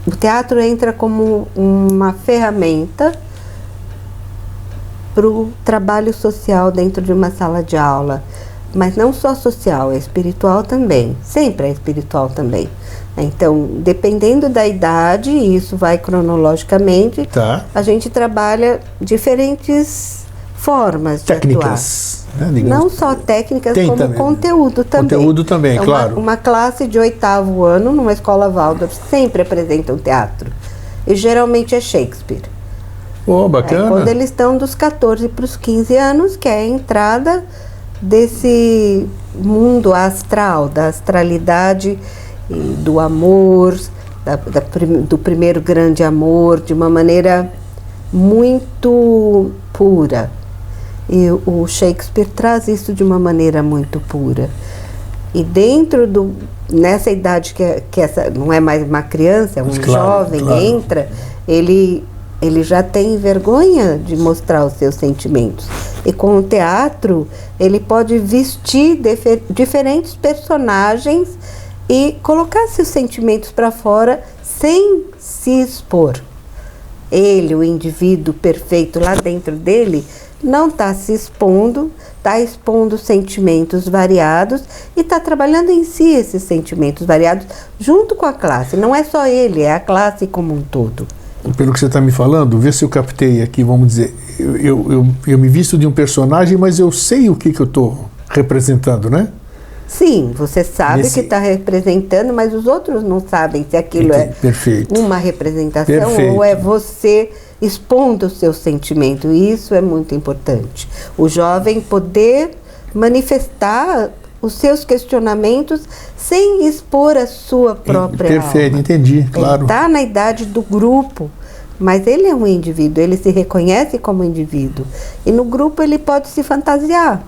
[SPEAKER 2] o teatro entra como uma ferramenta para o trabalho social dentro de uma sala de aula. Mas não só social, é espiritual também. Sempre é espiritual também. Então, dependendo da idade, e isso vai cronologicamente,
[SPEAKER 1] Tá.
[SPEAKER 2] a gente trabalha diferentes formas de atuar.
[SPEAKER 1] Técnicas, né, digamos.
[SPEAKER 2] Não só técnicas,
[SPEAKER 1] Tem
[SPEAKER 2] como
[SPEAKER 1] também.
[SPEAKER 2] conteúdo também.
[SPEAKER 1] Conteúdo também,
[SPEAKER 2] Então,
[SPEAKER 1] claro.
[SPEAKER 2] Uma classe de 8º ano, numa escola Waldorf, sempre apresenta um teatro. E geralmente é Shakespeare.
[SPEAKER 1] Oh, bacana.
[SPEAKER 2] Quando eles estão dos 14 para os 15 anos, que é a entrada desse mundo astral, da astralidade e do amor, do primeiro grande amor, de uma maneira muito pura. E o Shakespeare traz isso de uma maneira muito pura. E nessa idade que essa não é mais uma criança, é um jovem, entra, ele já tem vergonha de mostrar os seus sentimentos. E com o teatro, ele pode vestir diferentes personagens e colocar seus sentimentos para fora sem se expor. Ele, o indivíduo perfeito lá dentro dele, não está se expondo, está expondo sentimentos variados e está trabalhando em si esses sentimentos variados junto com a classe. Não é só ele, é a classe como um todo.
[SPEAKER 1] Pelo que você está me falando, vê se eu captei aqui, vamos dizer, eu me visto de um personagem, mas eu sei o que eu estou representando, né?
[SPEAKER 2] Sim, você sabe que está representando, mas os outros não sabem se aquilo
[SPEAKER 1] Perfeito.
[SPEAKER 2] Uma representação ou é você expondo o seu sentimento. E isso é muito importante. O jovem poder manifestar os seus questionamentos sem expor a sua própria alma.
[SPEAKER 1] Perfeito, entendi, claro.
[SPEAKER 2] Ele está na idade do grupo, mas ele é um indivíduo, ele se reconhece como indivíduo. E no grupo ele pode se fantasiar.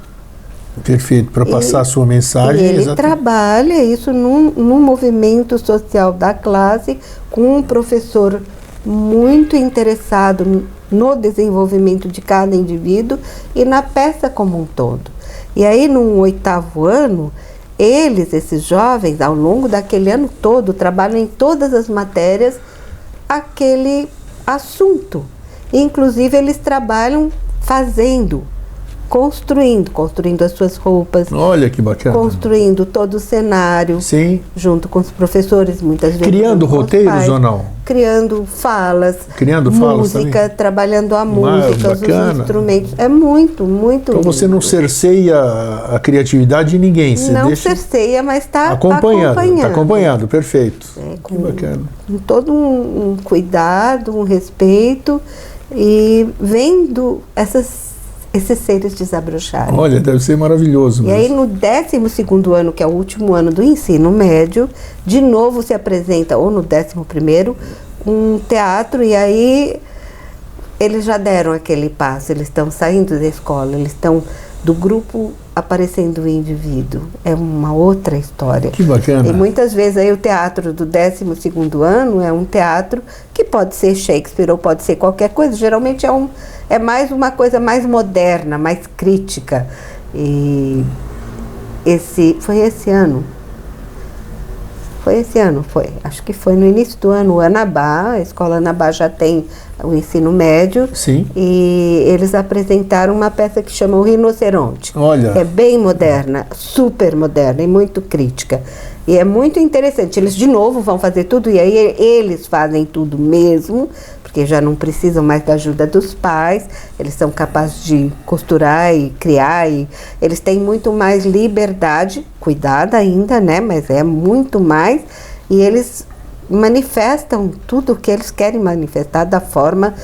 [SPEAKER 1] Perfeito, para passar a sua mensagem.
[SPEAKER 2] E ele trabalha isso num movimento social da classe, com um professor muito interessado no desenvolvimento de cada indivíduo e na peça como um todo. E aí, no 8º ano, esses jovens, ao longo daquele ano todo, trabalham em todas as matérias aquele assunto. Inclusive, eles trabalham fazendo, construindo as suas roupas.
[SPEAKER 1] Olha que bacana.
[SPEAKER 2] Construindo todo o cenário.
[SPEAKER 1] Sim.
[SPEAKER 2] Junto com os professores, muitas vezes.
[SPEAKER 1] Criando roteiros ou não?
[SPEAKER 2] Criando falas.
[SPEAKER 1] também?
[SPEAKER 2] Música, trabalhando a música, os instrumentos. É muito, muito.
[SPEAKER 1] Então você não cerceia a criatividade de ninguém. Você
[SPEAKER 2] não
[SPEAKER 1] deixa
[SPEAKER 2] cerceia, mas está
[SPEAKER 1] acompanhando. Está acompanhando, perfeito.
[SPEAKER 2] Que
[SPEAKER 1] bacana.
[SPEAKER 2] Com todo um cuidado, um respeito e vendo esses seres desabrocharem.
[SPEAKER 1] Olha, deve ser maravilhoso.
[SPEAKER 2] E aí no 12º ano, que é o último ano do ensino médio, de novo se apresenta, ou no 11º, um teatro, e aí eles já deram aquele passo, eles estão saindo da escola, eles estão do grupo aparecendo o indivíduo. É uma outra história.
[SPEAKER 1] Que bacana.
[SPEAKER 2] E muitas vezes aí o teatro do 12º ano é um teatro que pode ser Shakespeare ou pode ser qualquer coisa. Geralmente é mais uma coisa mais moderna, mais crítica. E foi esse ano Foi esse ano, foi. Acho que foi no início do ano, o Anabá, a escola Anabá já tem o ensino médio.
[SPEAKER 1] Sim.
[SPEAKER 2] E eles apresentaram uma peça que chama O Rinoceronte.
[SPEAKER 1] Olha.
[SPEAKER 2] É bem moderna, super moderna e muito crítica. E é muito interessante. Eles, de novo, vão fazer tudo, e aí eles fazem tudo mesmo, porque já não precisam mais da ajuda dos pais, eles são capazes de costurar e criar, e eles têm muito mais liberdade, cuidada ainda, né, mas é muito mais, e eles manifestam tudo o que eles querem manifestar da forma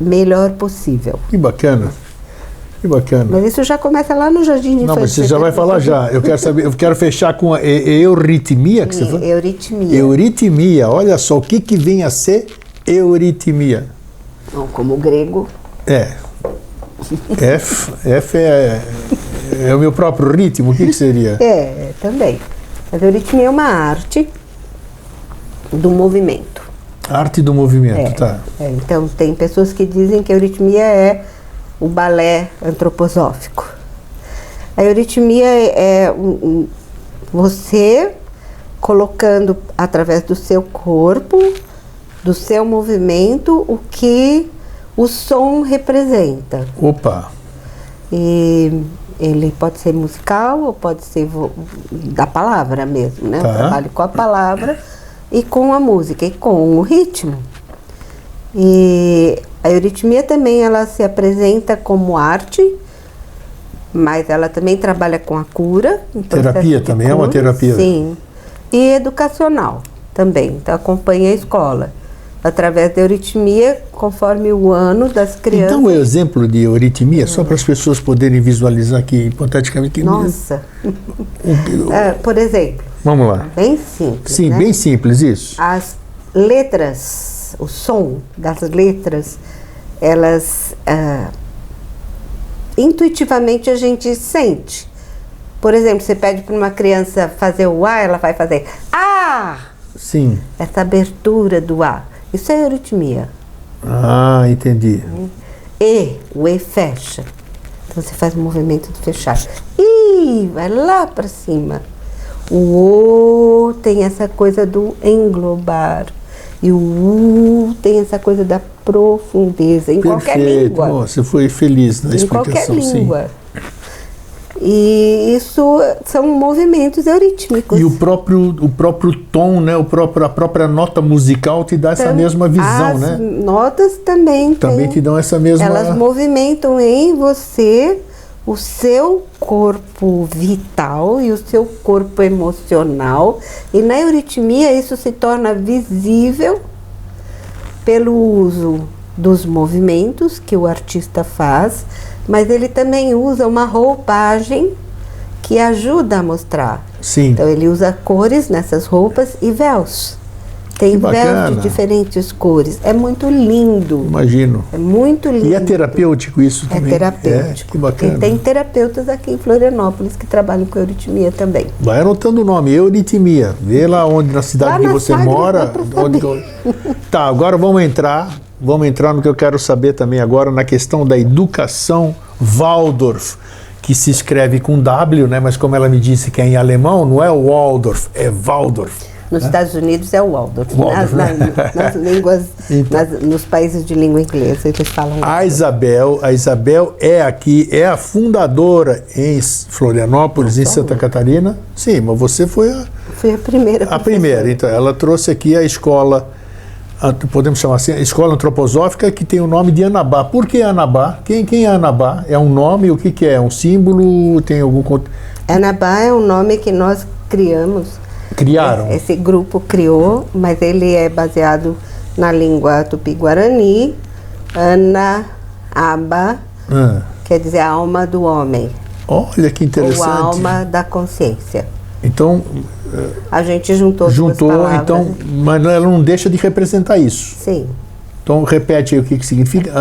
[SPEAKER 2] melhor possível.
[SPEAKER 1] Que bacana. Que bacana.
[SPEAKER 2] Mas isso já começa lá no Jardim de Infância.
[SPEAKER 1] Não, mas você já vai falar já. Eu quero saber, eu quero fechar com a euritmia que você falou?
[SPEAKER 2] Euritmia.
[SPEAKER 1] Euritmia. Olha só, o que vem a ser euritmia?
[SPEAKER 2] Não, como grego.
[SPEAKER 1] É. F é o meu próprio ritmo, o que seria?
[SPEAKER 2] É, também. Mas a euritmia é uma arte do movimento.
[SPEAKER 1] Arte do movimento, tá.
[SPEAKER 2] Então, tem pessoas que dizem que a euritmia é o balé antroposófico. A euritmia é você colocando através do seu corpo, do seu movimento, o que o som representa.
[SPEAKER 1] Opa!
[SPEAKER 2] E ele pode ser musical ou pode ser da palavra mesmo, né?
[SPEAKER 1] Tá.
[SPEAKER 2] Eu trabalho com a palavra e com a música e com o ritmo. E a euritmia também ela se apresenta como arte, mas ela também trabalha com a cura.
[SPEAKER 1] Terapia também, é uma terapia.
[SPEAKER 2] Sim. E educacional também. Então acompanha a escola através da euritmia, conforme o ano das crianças.
[SPEAKER 1] Então, o exemplo de euritmia, só para as pessoas poderem visualizar aqui, hipoteticamente.
[SPEAKER 2] Nossa! Por exemplo.
[SPEAKER 1] Vamos lá.
[SPEAKER 2] Bem simples.
[SPEAKER 1] Sim,
[SPEAKER 2] né?
[SPEAKER 1] bem simples isso.
[SPEAKER 2] As letras, o som das letras, elas intuitivamente a gente sente. Por exemplo, você pede para uma criança fazer o A, ela vai fazer A.
[SPEAKER 1] Sim.
[SPEAKER 2] Essa abertura do A. Isso é euritmia.
[SPEAKER 1] Ah, entendi.
[SPEAKER 2] E, o E fecha. Então você faz o movimento de fechar. I, vai lá para cima. O O tem essa coisa do englobar. E o U tem essa coisa da profundeza. Em qualquer língua.
[SPEAKER 1] Você foi feliz na explicação.
[SPEAKER 2] Em qualquer língua.
[SPEAKER 1] Sim.
[SPEAKER 2] E isso são movimentos eurítmicos.
[SPEAKER 1] E o próprio tom, né? A própria nota musical te dá essa mesma visão, né?
[SPEAKER 2] As notas também
[SPEAKER 1] te dão essa mesma...
[SPEAKER 2] Elas movimentam em você o seu corpo vital e o seu corpo emocional. E na euritmia isso se torna visível pelo uso dos movimentos que o artista faz, mas ele também usa uma roupagem que ajuda a mostrar.
[SPEAKER 1] Sim.
[SPEAKER 2] Então ele usa cores nessas roupas e véus. Tem véus de diferentes cores. É muito lindo.
[SPEAKER 1] Imagino.
[SPEAKER 2] É muito lindo.
[SPEAKER 1] E é terapêutico isso também?
[SPEAKER 2] É terapêutico.
[SPEAKER 1] Que bacana.
[SPEAKER 2] E tem terapeutas aqui em Florianópolis que trabalham com euritmia também.
[SPEAKER 1] Vai anotando o nome, euritmia. Vê lá onde, na cidade que você mora. Tá, agora vamos entrar no que eu quero saber também agora, na questão da educação Waldorf, que se escreve com W, né? Mas como ela me disse que é em alemão, não é Waldorf, é Waldorf.
[SPEAKER 2] Nos Estados Unidos é o Waldorf. Nas línguas,
[SPEAKER 1] então,
[SPEAKER 2] nos países de língua inglesa, eles falam Waldorf.
[SPEAKER 1] A Isabel é a fundadora em Florianópolis, em Santa Catarina. Sim, mas você foi
[SPEAKER 2] Fui a primeira.
[SPEAKER 1] A primeira, então, ela trouxe aqui a escola, podemos chamar assim, a escola antroposófica, que tem o nome de Anabá. Por que Anabá? Quem é Anabá? É um nome? O que é? Um símbolo? Tem algum...
[SPEAKER 2] Anabá é um nome que nós criamos.
[SPEAKER 1] Criaram?
[SPEAKER 2] Esse grupo criou, mas ele é baseado na língua tupi-guarani. Aba, quer dizer a alma do homem.
[SPEAKER 1] Olha que interessante.
[SPEAKER 2] Ou a alma da consciência.
[SPEAKER 1] Então...
[SPEAKER 2] A gente juntou duas palavras.
[SPEAKER 1] Então, mas ela não deixa de representar isso.
[SPEAKER 2] Sim.
[SPEAKER 1] Então repete aí o que significa.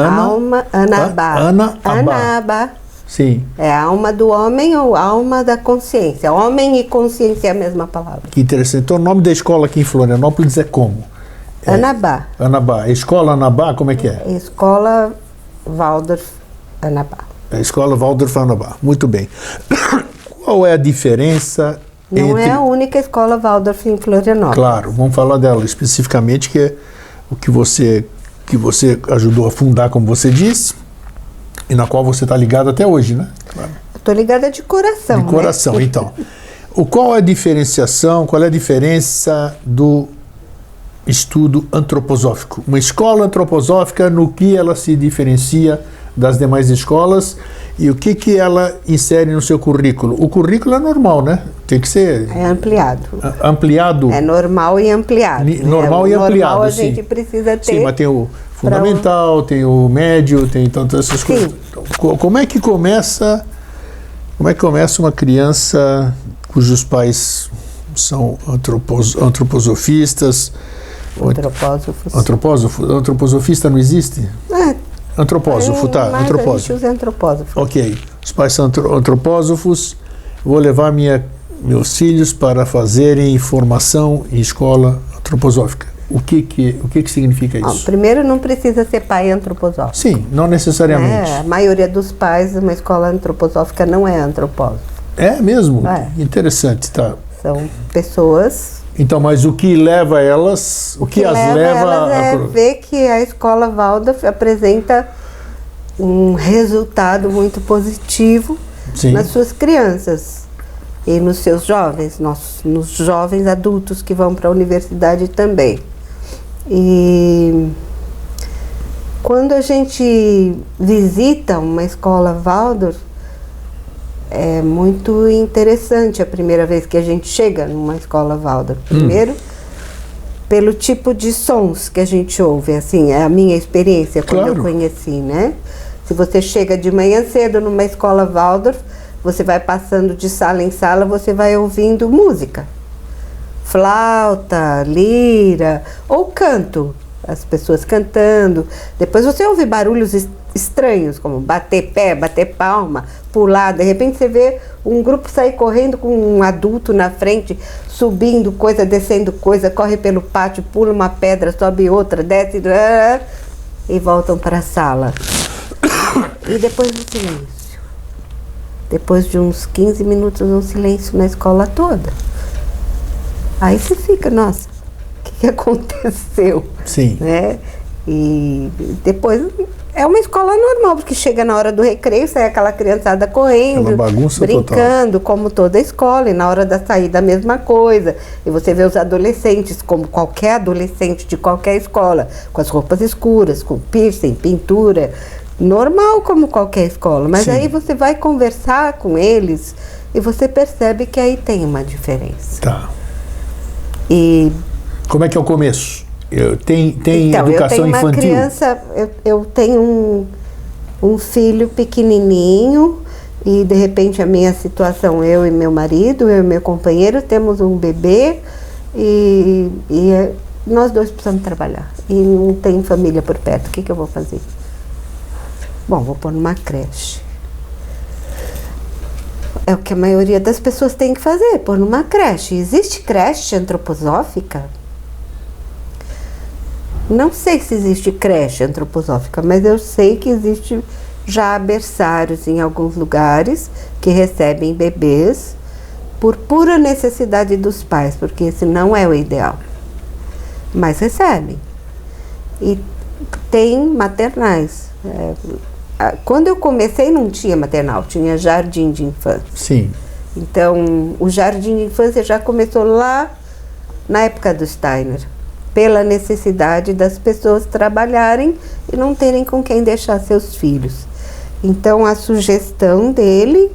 [SPEAKER 2] Anabá. Anabá.
[SPEAKER 1] Sim.
[SPEAKER 2] É a alma do homem ou alma da consciência. Homem e consciência é a mesma palavra.
[SPEAKER 1] Que interessante. Então o nome da escola aqui em Florianópolis é como?
[SPEAKER 2] Anabá.
[SPEAKER 1] Anabá. Escola Anabá, como é que é?
[SPEAKER 2] Escola Waldorf Anabá.
[SPEAKER 1] A escola Waldorf Anabá. Muito bem. Qual é a diferença
[SPEAKER 2] Não é a única escola Waldorf em Florianópolis.
[SPEAKER 1] Claro, vamos falar dela especificamente, que é o que você ajudou a fundar, como você disse, e na qual você está ligado até hoje, né? Claro.
[SPEAKER 2] Estou ligada de coração.
[SPEAKER 1] De coração, né? Então. Qual é a diferenciação, qual é a diferença do estudo antroposófico? Uma escola antroposófica, no que ela se diferencia das demais escolas e o que ela insere no seu currículo? O currículo é normal, né? Tem que ser...
[SPEAKER 2] É ampliado.
[SPEAKER 1] Ampliado.
[SPEAKER 2] É normal e ampliado.
[SPEAKER 1] Normal e ampliado,
[SPEAKER 2] normal a
[SPEAKER 1] sim.
[SPEAKER 2] gente precisa ter...
[SPEAKER 1] Sim, mas tem o fundamental, tem o médio, tem tantas essas coisas. Então, como é que começa uma criança cujos pais são antroposofistas? Antroposofista não existe? Antropósofo, tá?
[SPEAKER 2] Mas
[SPEAKER 1] antropósofo.
[SPEAKER 2] A gente usa antropósofo.
[SPEAKER 1] Ok. Os pais são antropósofos. Vou levar meus filhos para fazerem formação em escola antroposófica. O que significa isso?
[SPEAKER 2] Primeiro, não precisa ser pai antroposófico.
[SPEAKER 1] Sim, não necessariamente.
[SPEAKER 2] A maioria dos pais, uma escola antroposófica não é antropósofo.
[SPEAKER 1] É mesmo? Interessante, tá.
[SPEAKER 2] São pessoas...
[SPEAKER 1] Então, mas o que leva elas, o que as leva
[SPEAKER 2] a ver que a escola Waldorf apresenta um resultado muito positivo nas suas crianças e nos seus jovens, nos jovens adultos que vão para a universidade também. E quando a gente visita uma escola Waldorf, é muito interessante a primeira vez que a gente chega numa escola Waldorf. Primeiro, pelo tipo de sons que a gente ouve, assim, é a minha experiência quando eu conheci, né? Se você chega de manhã cedo numa escola Waldorf, você vai passando de sala em sala, você vai ouvindo música. Flauta, lira ou canto. As pessoas cantando. Depois você ouve barulhos estranhos, como bater pé, bater palma, pular. De repente você vê um grupo sair correndo com um adulto na frente, subindo coisa, descendo coisa, corre pelo pátio, pula uma pedra, sobe outra, desce e voltam para a sala. E depois um silêncio. Depois de uns 15 minutos, um silêncio na escola toda. Aí você fica, nossa, o que aconteceu?
[SPEAKER 1] Sim.
[SPEAKER 2] Né? E depois é uma escola normal, porque chega na hora do recreio, sai aquela criançada correndo,
[SPEAKER 1] uma bagunça
[SPEAKER 2] brincando, como toda escola, e na hora da saída a mesma coisa. E você vê os adolescentes, como qualquer adolescente de qualquer escola, com as roupas escuras, com piercing, pintura, normal como qualquer escola. Mas aí você vai conversar com eles e você percebe que aí tem uma diferença.
[SPEAKER 1] Tá.
[SPEAKER 2] E
[SPEAKER 1] como é que é o começo? Tem
[SPEAKER 2] então,
[SPEAKER 1] educação infantil?
[SPEAKER 2] Eu tenho um filho pequenininho e de repente a minha situação, eu e meu marido, eu e meu companheiro, temos um bebê e nós dois precisamos trabalhar e não tem família por perto. O que eu vou fazer? Bom, vou pôr numa creche. É o que a maioria das pessoas tem que fazer, pôr numa creche. Existe creche antroposófica? Não sei se existe creche antroposófica, mas eu sei que existe já berçários em alguns lugares que recebem bebês por pura necessidade dos pais, porque esse não é o ideal. Mas recebem. E tem maternais. Quando eu comecei não tinha maternal, tinha jardim de infância.
[SPEAKER 1] Sim.
[SPEAKER 2] Então, o jardim de infância já começou lá na época do Steiner, pela necessidade das pessoas trabalharem e não terem com quem deixar seus filhos. Então, a sugestão dele,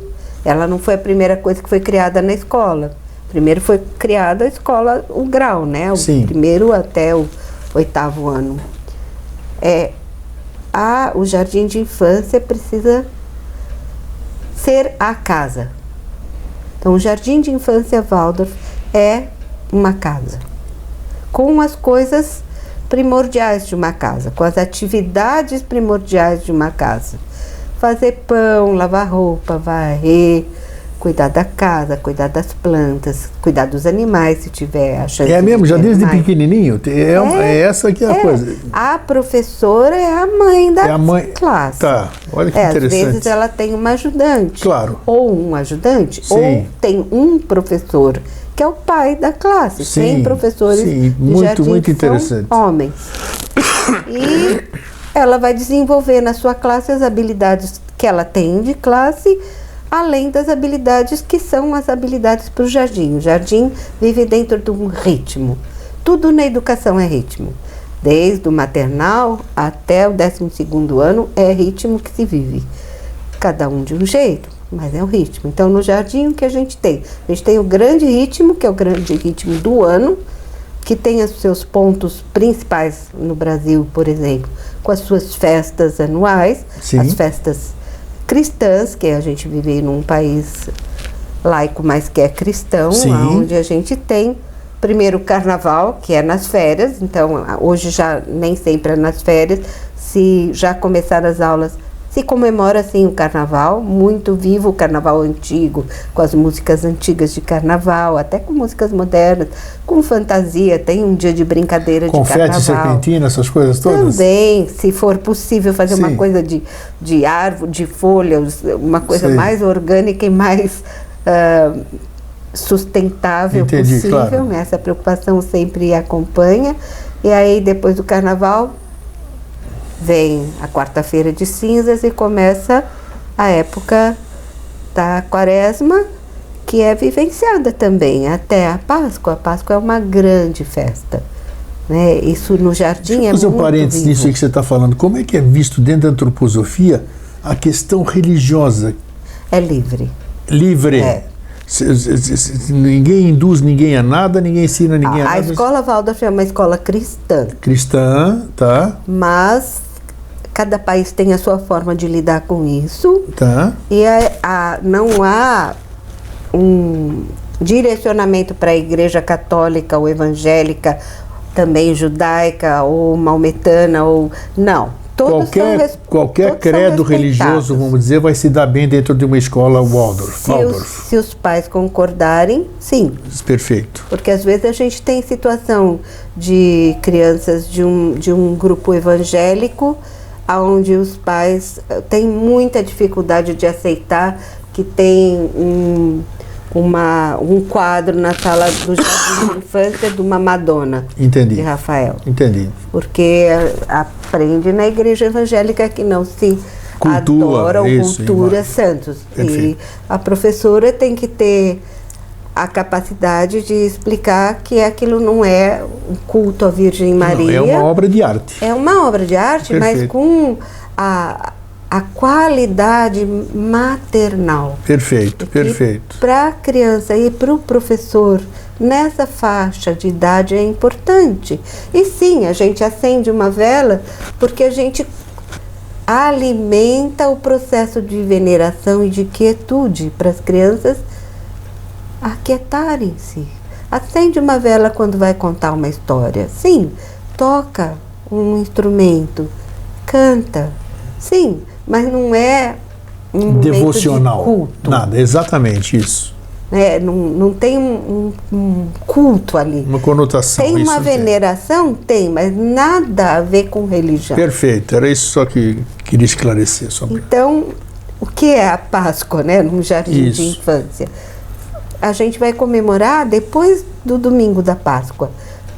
[SPEAKER 2] ela não foi a primeira coisa que foi criada na escola. Primeiro foi criada a escola, o grau, né?
[SPEAKER 1] Sim.
[SPEAKER 2] Primeiro até o 8º ano. O jardim de infância precisa ser a casa. Então, o jardim de infância Waldorf é uma casa, com as coisas primordiais de uma casa, com as atividades primordiais de uma casa. Fazer pão, lavar roupa, varrer, cuidar da casa, cuidar das plantas, cuidar dos animais, se tiver a chance.
[SPEAKER 1] É mesmo,
[SPEAKER 2] de
[SPEAKER 1] já
[SPEAKER 2] ter
[SPEAKER 1] desde
[SPEAKER 2] animais.
[SPEAKER 1] pequenininho? Essa que é a coisa.
[SPEAKER 2] A professora é a mãe da classe.
[SPEAKER 1] Tá, olha que
[SPEAKER 2] Às
[SPEAKER 1] interessante.
[SPEAKER 2] vezes ela tem uma ajudante.
[SPEAKER 1] Claro.
[SPEAKER 2] Ou um ajudante,
[SPEAKER 1] Sim.
[SPEAKER 2] ou tem um professor, que é o pai da classe.
[SPEAKER 1] Sim,
[SPEAKER 2] Tem professores
[SPEAKER 1] sim,
[SPEAKER 2] de
[SPEAKER 1] muito,
[SPEAKER 2] jardim
[SPEAKER 1] muito
[SPEAKER 2] que
[SPEAKER 1] interessante.
[SPEAKER 2] são homens. E ela vai desenvolver na sua classe as habilidades que ela tem de classe, além das habilidades que são as habilidades para o jardim. O jardim vive dentro de um ritmo. Tudo na educação é ritmo. Desde o maternal até o 12º ano é ritmo que se vive. Cada um de um jeito, mas é um ritmo. Então, no jardim, o que a gente tem? A gente tem o grande ritmo, que é o grande ritmo do ano, que tem os seus pontos principais no Brasil, por exemplo, com as suas festas anuais,
[SPEAKER 1] Sim.
[SPEAKER 2] as festas cristãs, que a gente vive num país laico, mas que é cristão,
[SPEAKER 1] Sim.
[SPEAKER 2] onde a gente tem primeiro o carnaval, que é nas férias. Então hoje já nem sempre é nas férias, se já começaram as aulas, se comemora assim o carnaval, muito vivo o carnaval antigo, com as músicas antigas de carnaval, até com músicas modernas, com fantasia, tem um dia de brincadeira de
[SPEAKER 1] Confete,
[SPEAKER 2] carnaval.
[SPEAKER 1] serpentina, essas coisas todas?
[SPEAKER 2] Também, se for possível fazer
[SPEAKER 1] Sim.
[SPEAKER 2] uma coisa de árvore, de folhas, uma coisa
[SPEAKER 1] Sei.
[SPEAKER 2] mais orgânica e mais sustentável
[SPEAKER 1] Entendi,
[SPEAKER 2] possível,
[SPEAKER 1] claro.
[SPEAKER 2] né? Essa preocupação sempre acompanha. E aí, depois do carnaval, vem a quarta-feira de cinzas e começa a época da quaresma, que é vivenciada também até a Páscoa. A Páscoa é uma grande festa, né? Isso no jardim
[SPEAKER 1] Deixa eu
[SPEAKER 2] é
[SPEAKER 1] fazer um
[SPEAKER 2] muito
[SPEAKER 1] parênteses
[SPEAKER 2] vivo.
[SPEAKER 1] nisso aí que você está falando. Como é que é visto dentro da antroposofia a questão religiosa
[SPEAKER 2] É livre.
[SPEAKER 1] livre?
[SPEAKER 2] É.
[SPEAKER 1] Ninguém induz ninguém a nada, ninguém ensina ninguém a
[SPEAKER 2] A
[SPEAKER 1] nada.
[SPEAKER 2] escola Waldorf é uma escola cristã,
[SPEAKER 1] Cristã, tá?
[SPEAKER 2] mas cada país tem a sua forma de lidar com isso.
[SPEAKER 1] Tá.
[SPEAKER 2] E não há um direcionamento para a igreja católica ou evangélica, também judaica ou maometana, ou não. Todos
[SPEAKER 1] Qualquer
[SPEAKER 2] todos
[SPEAKER 1] credo
[SPEAKER 2] são
[SPEAKER 1] religioso,
[SPEAKER 2] respeitados.
[SPEAKER 1] vamos dizer, vai se dar bem dentro de uma escola Waldorf.
[SPEAKER 2] Se os pais concordarem, sim.
[SPEAKER 1] Perfeito.
[SPEAKER 2] Porque às vezes a gente tem situação de crianças de um grupo evangélico, onde os pais têm muita dificuldade de aceitar que tem um quadro na sala do jardim de infância de uma Madonna.
[SPEAKER 1] Entendi.
[SPEAKER 2] De Rafael.
[SPEAKER 1] Entendi.
[SPEAKER 2] Porque aprende na igreja evangélica que não se adora ou cultura santos.
[SPEAKER 1] Perfeito.
[SPEAKER 2] E a professora tem que ter a capacidade de explicar que aquilo não é um culto à Virgem Maria.
[SPEAKER 1] Não, é uma obra de arte.
[SPEAKER 2] É uma obra de arte,
[SPEAKER 1] Perfeito.
[SPEAKER 2] mas com a qualidade maternal.
[SPEAKER 1] Perfeito, perfeito.
[SPEAKER 2] Para a criança e para o professor, nessa faixa de idade é importante. E sim, a gente acende uma vela porque a gente alimenta o processo de veneração e de quietude para as crianças aquietarem-se. Acende uma vela quando vai contar uma história. Sim, toca um instrumento, canta. Sim, mas não é um
[SPEAKER 1] devocional.
[SPEAKER 2] momento de culto.
[SPEAKER 1] Nada, exatamente isso.
[SPEAKER 2] Não tem um culto ali.
[SPEAKER 1] Uma conotação.
[SPEAKER 2] Tem uma
[SPEAKER 1] isso
[SPEAKER 2] veneração? Tem, mas nada a ver com religião.
[SPEAKER 1] Perfeito, era isso só que queria esclarecer.
[SPEAKER 2] Então, o que é a Páscoa, né, num jardim
[SPEAKER 1] Isso.
[SPEAKER 2] de infância? A gente vai comemorar depois do domingo da Páscoa.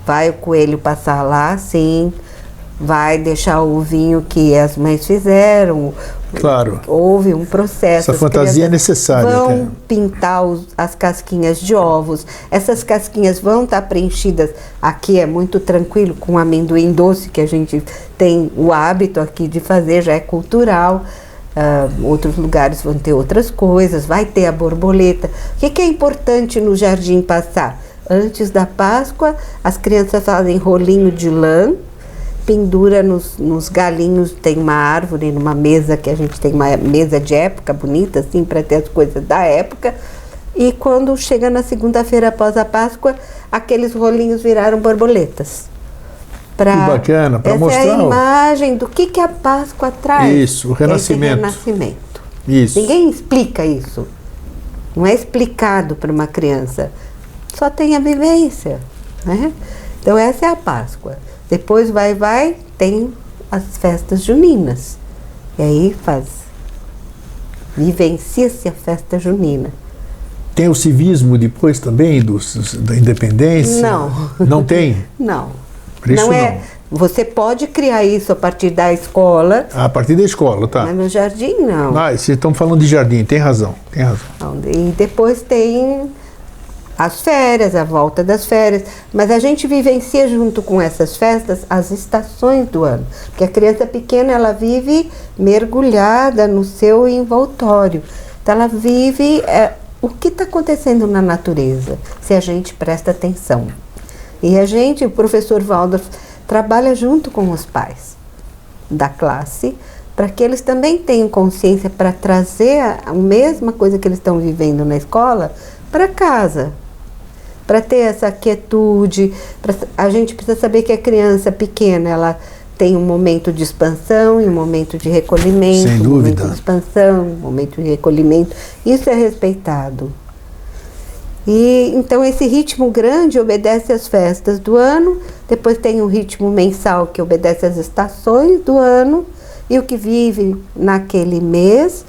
[SPEAKER 2] Vai o coelho passar lá, sim. Vai deixar o ovinho que as mães fizeram.
[SPEAKER 1] Claro.
[SPEAKER 2] Houve um processo.
[SPEAKER 1] Essa fantasia é necessária.
[SPEAKER 2] Vão
[SPEAKER 1] até.
[SPEAKER 2] pintar as casquinhas de ovos. Essas casquinhas vão estar preenchidas. Aqui é muito tranquilo com amendoim doce, que a gente tem o hábito aqui de fazer, já é cultural. Outros lugares vão ter outras coisas. Vai ter a borboleta. O que é importante no jardim passar? Antes da Páscoa, as crianças fazem rolinho de lã, pendura nos galinhos, tem uma árvore, numa mesa, que a gente tem uma mesa de época bonita, assim, para ter as coisas da época. E quando chega na segunda-feira após a Páscoa, aqueles rolinhos viraram borboletas.
[SPEAKER 1] Que bacana, para mostrar.
[SPEAKER 2] Essa é a imagem do que a Páscoa traz.
[SPEAKER 1] Isso, o renascimento.
[SPEAKER 2] Esse renascimento.
[SPEAKER 1] Isso.
[SPEAKER 2] Ninguém explica isso. não é explicado para uma criança, só tem a vivência, né? Então essa é a Páscoa. Depois tem as festas juninas. E aí vivencia-se a festa junina.
[SPEAKER 1] Tem o civismo depois também da independência?
[SPEAKER 2] Não.
[SPEAKER 1] Não tem?
[SPEAKER 2] Não.
[SPEAKER 1] Por isso
[SPEAKER 2] não é. Você pode criar isso a partir da escola.
[SPEAKER 1] A partir da escola, tá.
[SPEAKER 2] Mas no jardim, não.
[SPEAKER 1] Ah, vocês estão falando de jardim, tem razão, tem razão.
[SPEAKER 2] E depois tem as férias, a volta das férias. Mas a gente vivencia junto com essas festas as estações do ano. Porque a criança pequena, ela vive mergulhada no seu envoltório. Então ela vive o que está acontecendo na natureza, se a gente presta atenção. E o professor Waldorf, trabalha junto com os pais da classe, para que eles também tenham consciência para trazer a mesma coisa que eles estão vivendo na escola para casa. Para ter essa quietude, a gente precisa saber que a criança pequena, ela tem um momento de expansão e um momento de recolhimento.
[SPEAKER 1] Sem dúvida.
[SPEAKER 2] Um momento de expansão, um momento de recolhimento. Isso é respeitado. E então esse ritmo grande obedece às festas do ano, depois tem um ritmo mensal que obedece às estações do ano e o que vive naquele mês,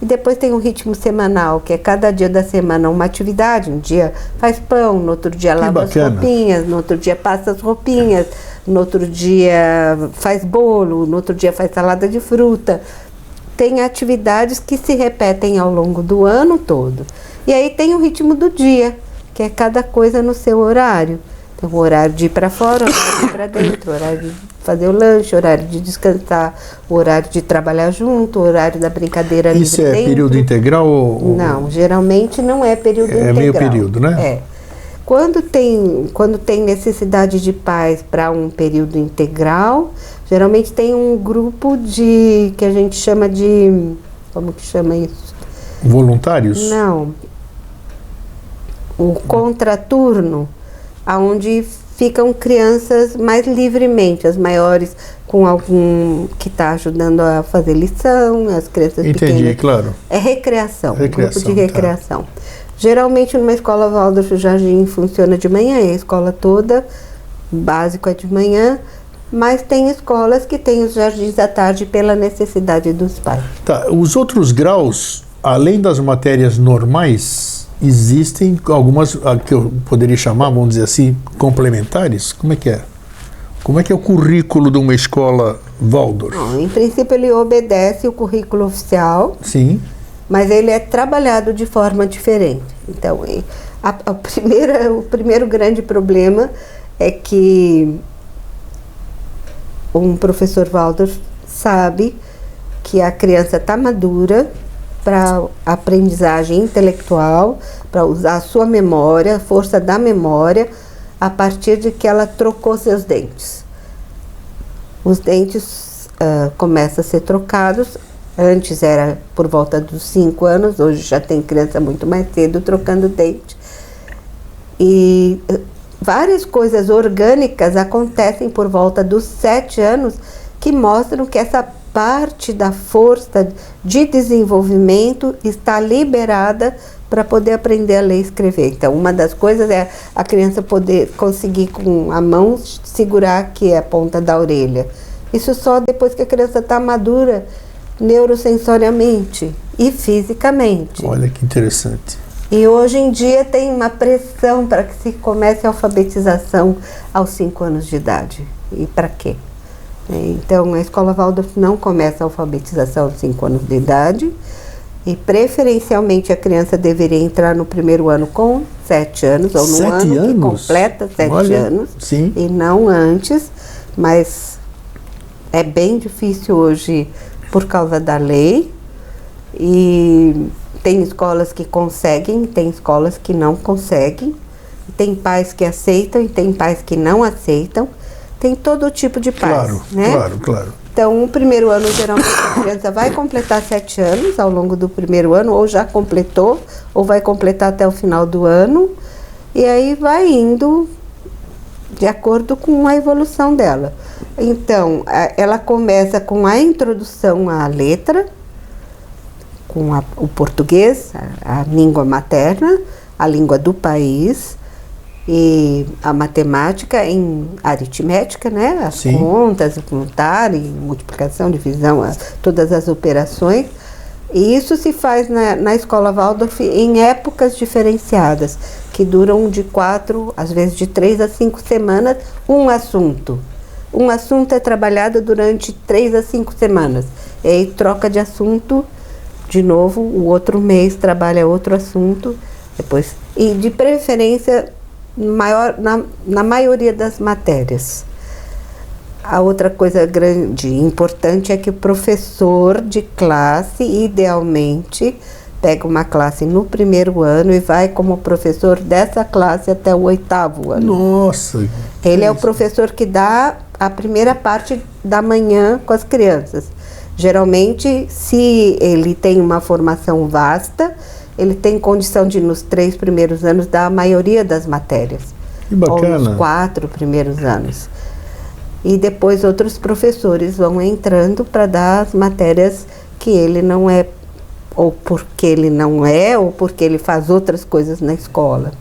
[SPEAKER 2] e depois tem um ritmo semanal, que é cada dia da semana uma atividade. Um dia faz pão, no outro dia lava as roupinhas, no outro dia passa as roupinhas, no outro dia faz bolo, no outro dia faz salada de fruta. Tem atividades que se repetem ao longo do ano todo. E aí tem o ritmo do dia, que é cada coisa no seu horário. Então, o horário de ir para fora, o horário de ir para dentro, o horário de fazer o lanche, o horário de descansar, o horário de trabalhar junto, o horário da brincadeira livre
[SPEAKER 1] dentro. Isso é
[SPEAKER 2] dentro.
[SPEAKER 1] Período integral?
[SPEAKER 2] Não, geralmente não é período integral.
[SPEAKER 1] É meio período, né?
[SPEAKER 2] É. Quando tem necessidade de pais para um período integral, geralmente tem um grupo que a gente chama de... Como que chama isso?
[SPEAKER 1] Voluntários?
[SPEAKER 2] Não. O contraturno, onde ficam crianças mais livremente, as maiores com algum que está ajudando a fazer lição, as crianças pequenas.
[SPEAKER 1] Entendi, claro.
[SPEAKER 2] É recreação, grupo de recreação. Tá. Geralmente numa escola Waldorf o jardim funciona de manhã, a escola toda, básico é de manhã, mas tem escolas que têm os jardins à tarde pela necessidade dos pais.
[SPEAKER 1] Tá, os outros graus, além das matérias normais, existem algumas que eu poderia chamar, vamos dizer assim, complementares? Como é que é? Como é que é o currículo de uma escola Waldorf?
[SPEAKER 2] Não, em princípio ele obedece o currículo oficial.
[SPEAKER 1] Sim.
[SPEAKER 2] Mas ele é trabalhado de forma diferente. Então, o primeiro grande problema é que um professor Waldorf sabe que a criança está madura para aprendizagem intelectual, para usar a sua memória, a força da memória, a partir de que ela trocou seus dentes. Os dentes começam a ser trocados. Antes era por volta dos 5 anos, hoje já tem criança muito mais cedo trocando dente. E várias coisas orgânicas acontecem por volta dos 7 anos que mostram que essa parte da força de desenvolvimento está liberada para poder aprender a ler e escrever. Então, uma das coisas é a criança poder conseguir com a mão segurar aqui a ponta da orelha. Isso só depois que a criança está madura, neurosensoriamente e fisicamente.
[SPEAKER 1] Olha que interessante.
[SPEAKER 2] E hoje em dia tem uma pressão para que se comece a alfabetização aos 5 anos de idade. E para quê? Então, a escola Waldorf não começa a alfabetização aos 5 anos de idade e, preferencialmente, a criança deveria entrar no primeiro ano com 7 anos, ou no ano que completa 7 anos,
[SPEAKER 1] sim.
[SPEAKER 2] E não antes, mas é bem difícil hoje por causa da lei, e tem escolas que conseguem, tem escolas que não conseguem, tem pais que aceitam e tem pais que não aceitam, tem todo tipo de pais,
[SPEAKER 1] claro,
[SPEAKER 2] né?
[SPEAKER 1] Claro.
[SPEAKER 2] Então, o primeiro ano, geralmente, a criança vai completar 7 anos ao longo do primeiro ano, ou já completou, ou vai completar até o final do ano, e aí vai indo de acordo com a evolução dela. Então, ela começa com a introdução à letra, com o português, a língua materna, a língua do país, e a matemática em aritmética, né? As
[SPEAKER 1] Sim.
[SPEAKER 2] contas, contar, e multiplicação, divisão, todas as operações. E isso se faz na escola Waldorf em épocas diferenciadas, que duram de 4, às vezes de 3 a 5 semanas, um assunto. Um assunto é trabalhado durante 3 a 5 semanas. E aí troca de assunto, de novo, o outro mês trabalha outro assunto, depois. E de preferência, na maioria das matérias. A outra coisa grande e importante é que o professor de classe, idealmente, pega uma classe no primeiro ano e vai como professor dessa classe até o 8º ano.
[SPEAKER 1] Nossa!
[SPEAKER 2] Ele é o professor que dá a primeira parte da manhã com as crianças. Geralmente, se ele tem uma formação vasta, ele tem condição de, nos 3 primeiros anos, dar a maioria das matérias.
[SPEAKER 1] Que bacana!
[SPEAKER 2] Ou nos 4 primeiros anos. E depois outros professores vão entrando para dar as matérias que ele não é, ou porque ele não é, ou porque ele faz outras coisas na escola.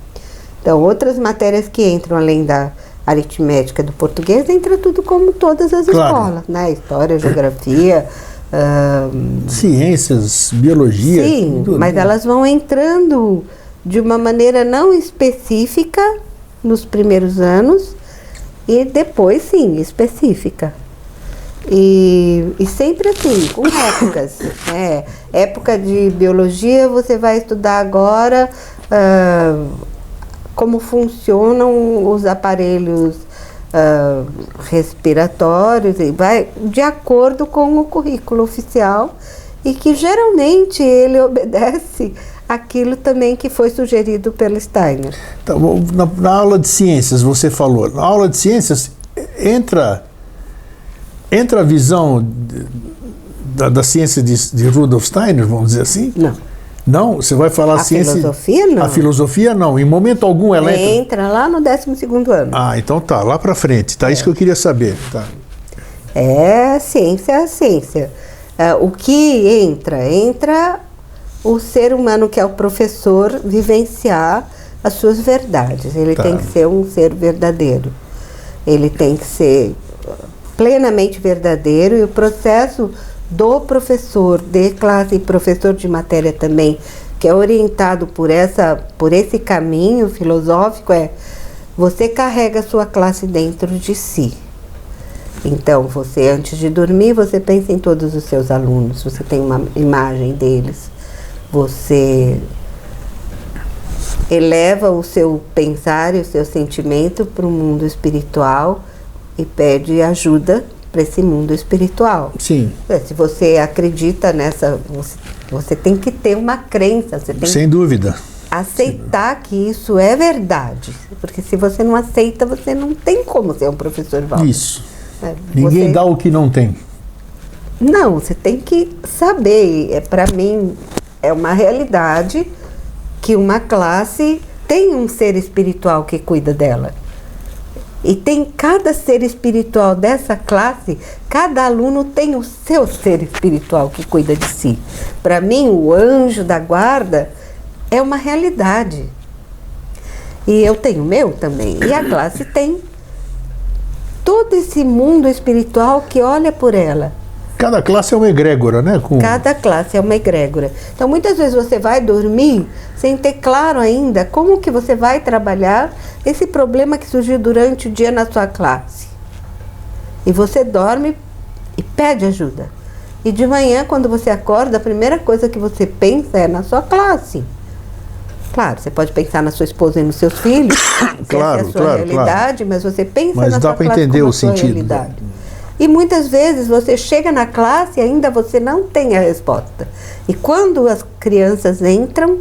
[SPEAKER 2] Então, outras matérias que entram além da aritmética do português, entra tudo como todas as escolas, né? História, geografia...
[SPEAKER 1] ciências, biologia...
[SPEAKER 2] Sim,
[SPEAKER 1] tudo,
[SPEAKER 2] mas
[SPEAKER 1] né?
[SPEAKER 2] elas vão entrando de uma maneira não específica nos primeiros anos e depois, sim, específica. E sempre assim, com épocas. Época de biologia, você vai estudar agora como funcionam os aparelhos respiratórios, e vai de acordo com o currículo oficial, e que geralmente ele obedece aquilo também que foi sugerido pelo Steiner.
[SPEAKER 1] Então, na aula de ciências, você falou, na aula de ciências entra a visão da ciência de Rudolf Steiner, vamos dizer assim?
[SPEAKER 2] Não.
[SPEAKER 1] Não? Você vai falar
[SPEAKER 2] A
[SPEAKER 1] ciência...
[SPEAKER 2] filosofia, não.
[SPEAKER 1] A filosofia, não. Em momento algum ela entra...
[SPEAKER 2] Entra lá no 12º ano.
[SPEAKER 1] Ah, então tá, lá pra frente. Tá, isso que eu queria saber. Tá.
[SPEAKER 2] É ciência, ciência. O que entra o ser humano, que é o professor, vivenciar as suas verdades. Ele tem que ser um ser verdadeiro. Ele tem que ser plenamente verdadeiro, e o processo do professor de classe e professor de matéria também, que é orientado por esse caminho filosófico, você carrega a sua classe dentro de si. Então, você, antes de dormir, você pensa em todos os seus alunos, você tem uma imagem deles, você eleva o seu pensar e o seu sentimento para o mundo espiritual e pede ajuda para esse mundo espiritual.
[SPEAKER 1] Sim.
[SPEAKER 2] Se você acredita nessa, você tem que ter uma crença, você tem
[SPEAKER 1] Sem dúvida.
[SPEAKER 2] aceitar que isso é verdade, porque se você não aceita, você não tem como ser um professor Waldorf.
[SPEAKER 1] Isso. Ninguém dá o que não tem.
[SPEAKER 2] Não, você tem que saber. Para mim, é uma realidade que uma classe tem um ser espiritual que cuida dela. E tem cada ser espiritual dessa classe, cada aluno tem o seu ser espiritual que cuida de si. Para mim, o anjo da guarda é uma realidade. E eu tenho o meu também. E a classe tem todo esse mundo espiritual que olha por ela.
[SPEAKER 1] Cada classe é uma egrégora, né?
[SPEAKER 2] Cada classe é uma egrégora. Então, muitas vezes você vai dormir sem ter claro ainda como que você vai trabalhar esse problema que surgiu durante o dia na sua classe. E você dorme e pede ajuda. E de manhã, quando você acorda, a primeira coisa que você pensa é na sua classe. Claro, você pode pensar na sua esposa e nos seus filhos,
[SPEAKER 1] Claro,
[SPEAKER 2] essa é a sua realidade, mas você pensa
[SPEAKER 1] Mas
[SPEAKER 2] na
[SPEAKER 1] dá
[SPEAKER 2] sua
[SPEAKER 1] pra
[SPEAKER 2] classe
[SPEAKER 1] entender
[SPEAKER 2] como
[SPEAKER 1] o
[SPEAKER 2] a sua
[SPEAKER 1] sentido.
[SPEAKER 2] realidade. E muitas vezes você chega na classe e ainda você não tem a resposta. E quando as crianças entram,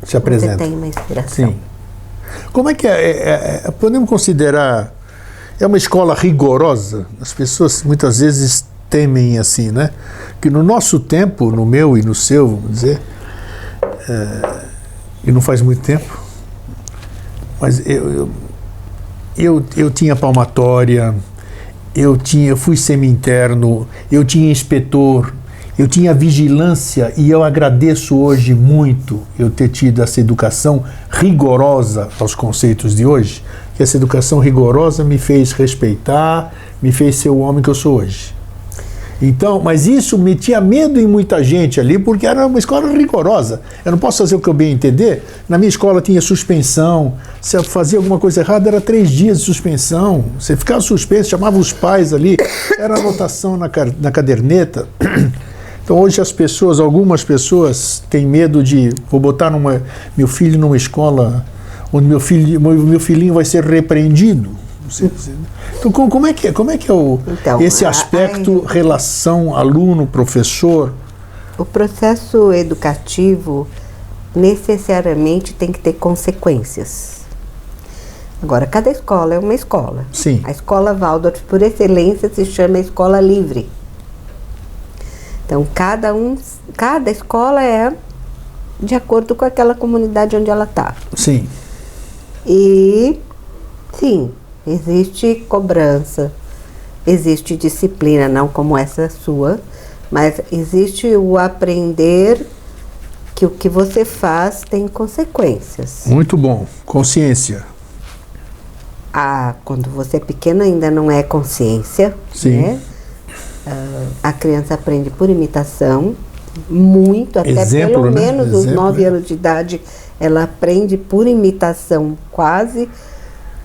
[SPEAKER 1] Se apresenta.
[SPEAKER 2] você tem uma inspiração.
[SPEAKER 1] Sim. Como é que podemos considerar, é uma escola rigorosa? As pessoas muitas vezes temem assim, né? Que no nosso tempo, no meu e no seu, vamos dizer, e não faz muito tempo, mas eu tinha palmatória, eu fui semi-interno, eu tinha inspetor, eu tinha vigilância, e eu agradeço hoje muito eu ter tido essa educação rigorosa aos conceitos de hoje, que essa educação rigorosa me fez respeitar, me fez ser o homem que eu sou hoje. Então, mas isso metia medo em muita gente ali, porque era uma escola rigorosa. Eu não posso fazer o que eu bem entender. Na minha escola tinha suspensão. Se eu fazia alguma coisa errada, era 3 dias de suspensão. Você ficava suspenso, chamava os pais ali, era anotação na caderneta. Então hoje algumas pessoas têm medo de, vou botar meu filho numa escola onde meu filhinho vai ser repreendido. Então como é que é esse aspecto, relação aluno-professor?
[SPEAKER 2] O processo educativo necessariamente tem que ter consequências. Agora, cada escola é uma escola.
[SPEAKER 1] Sim.
[SPEAKER 2] A escola Waldorf, por excelência, se chama escola livre. Então, cada escola é de acordo com aquela comunidade onde ela está.
[SPEAKER 1] Sim.
[SPEAKER 2] E, sim, existe cobrança, existe disciplina, não como essa sua, mas existe o aprender que o que você faz tem consequências.
[SPEAKER 1] Muito bom. Consciência.
[SPEAKER 2] Quando você é pequeno ainda não é consciência.
[SPEAKER 1] Sim.
[SPEAKER 2] Né? A criança aprende por imitação, muito, até
[SPEAKER 1] Exemplo,
[SPEAKER 2] pelo
[SPEAKER 1] né?
[SPEAKER 2] menos os 9 anos de idade, ela aprende por imitação quase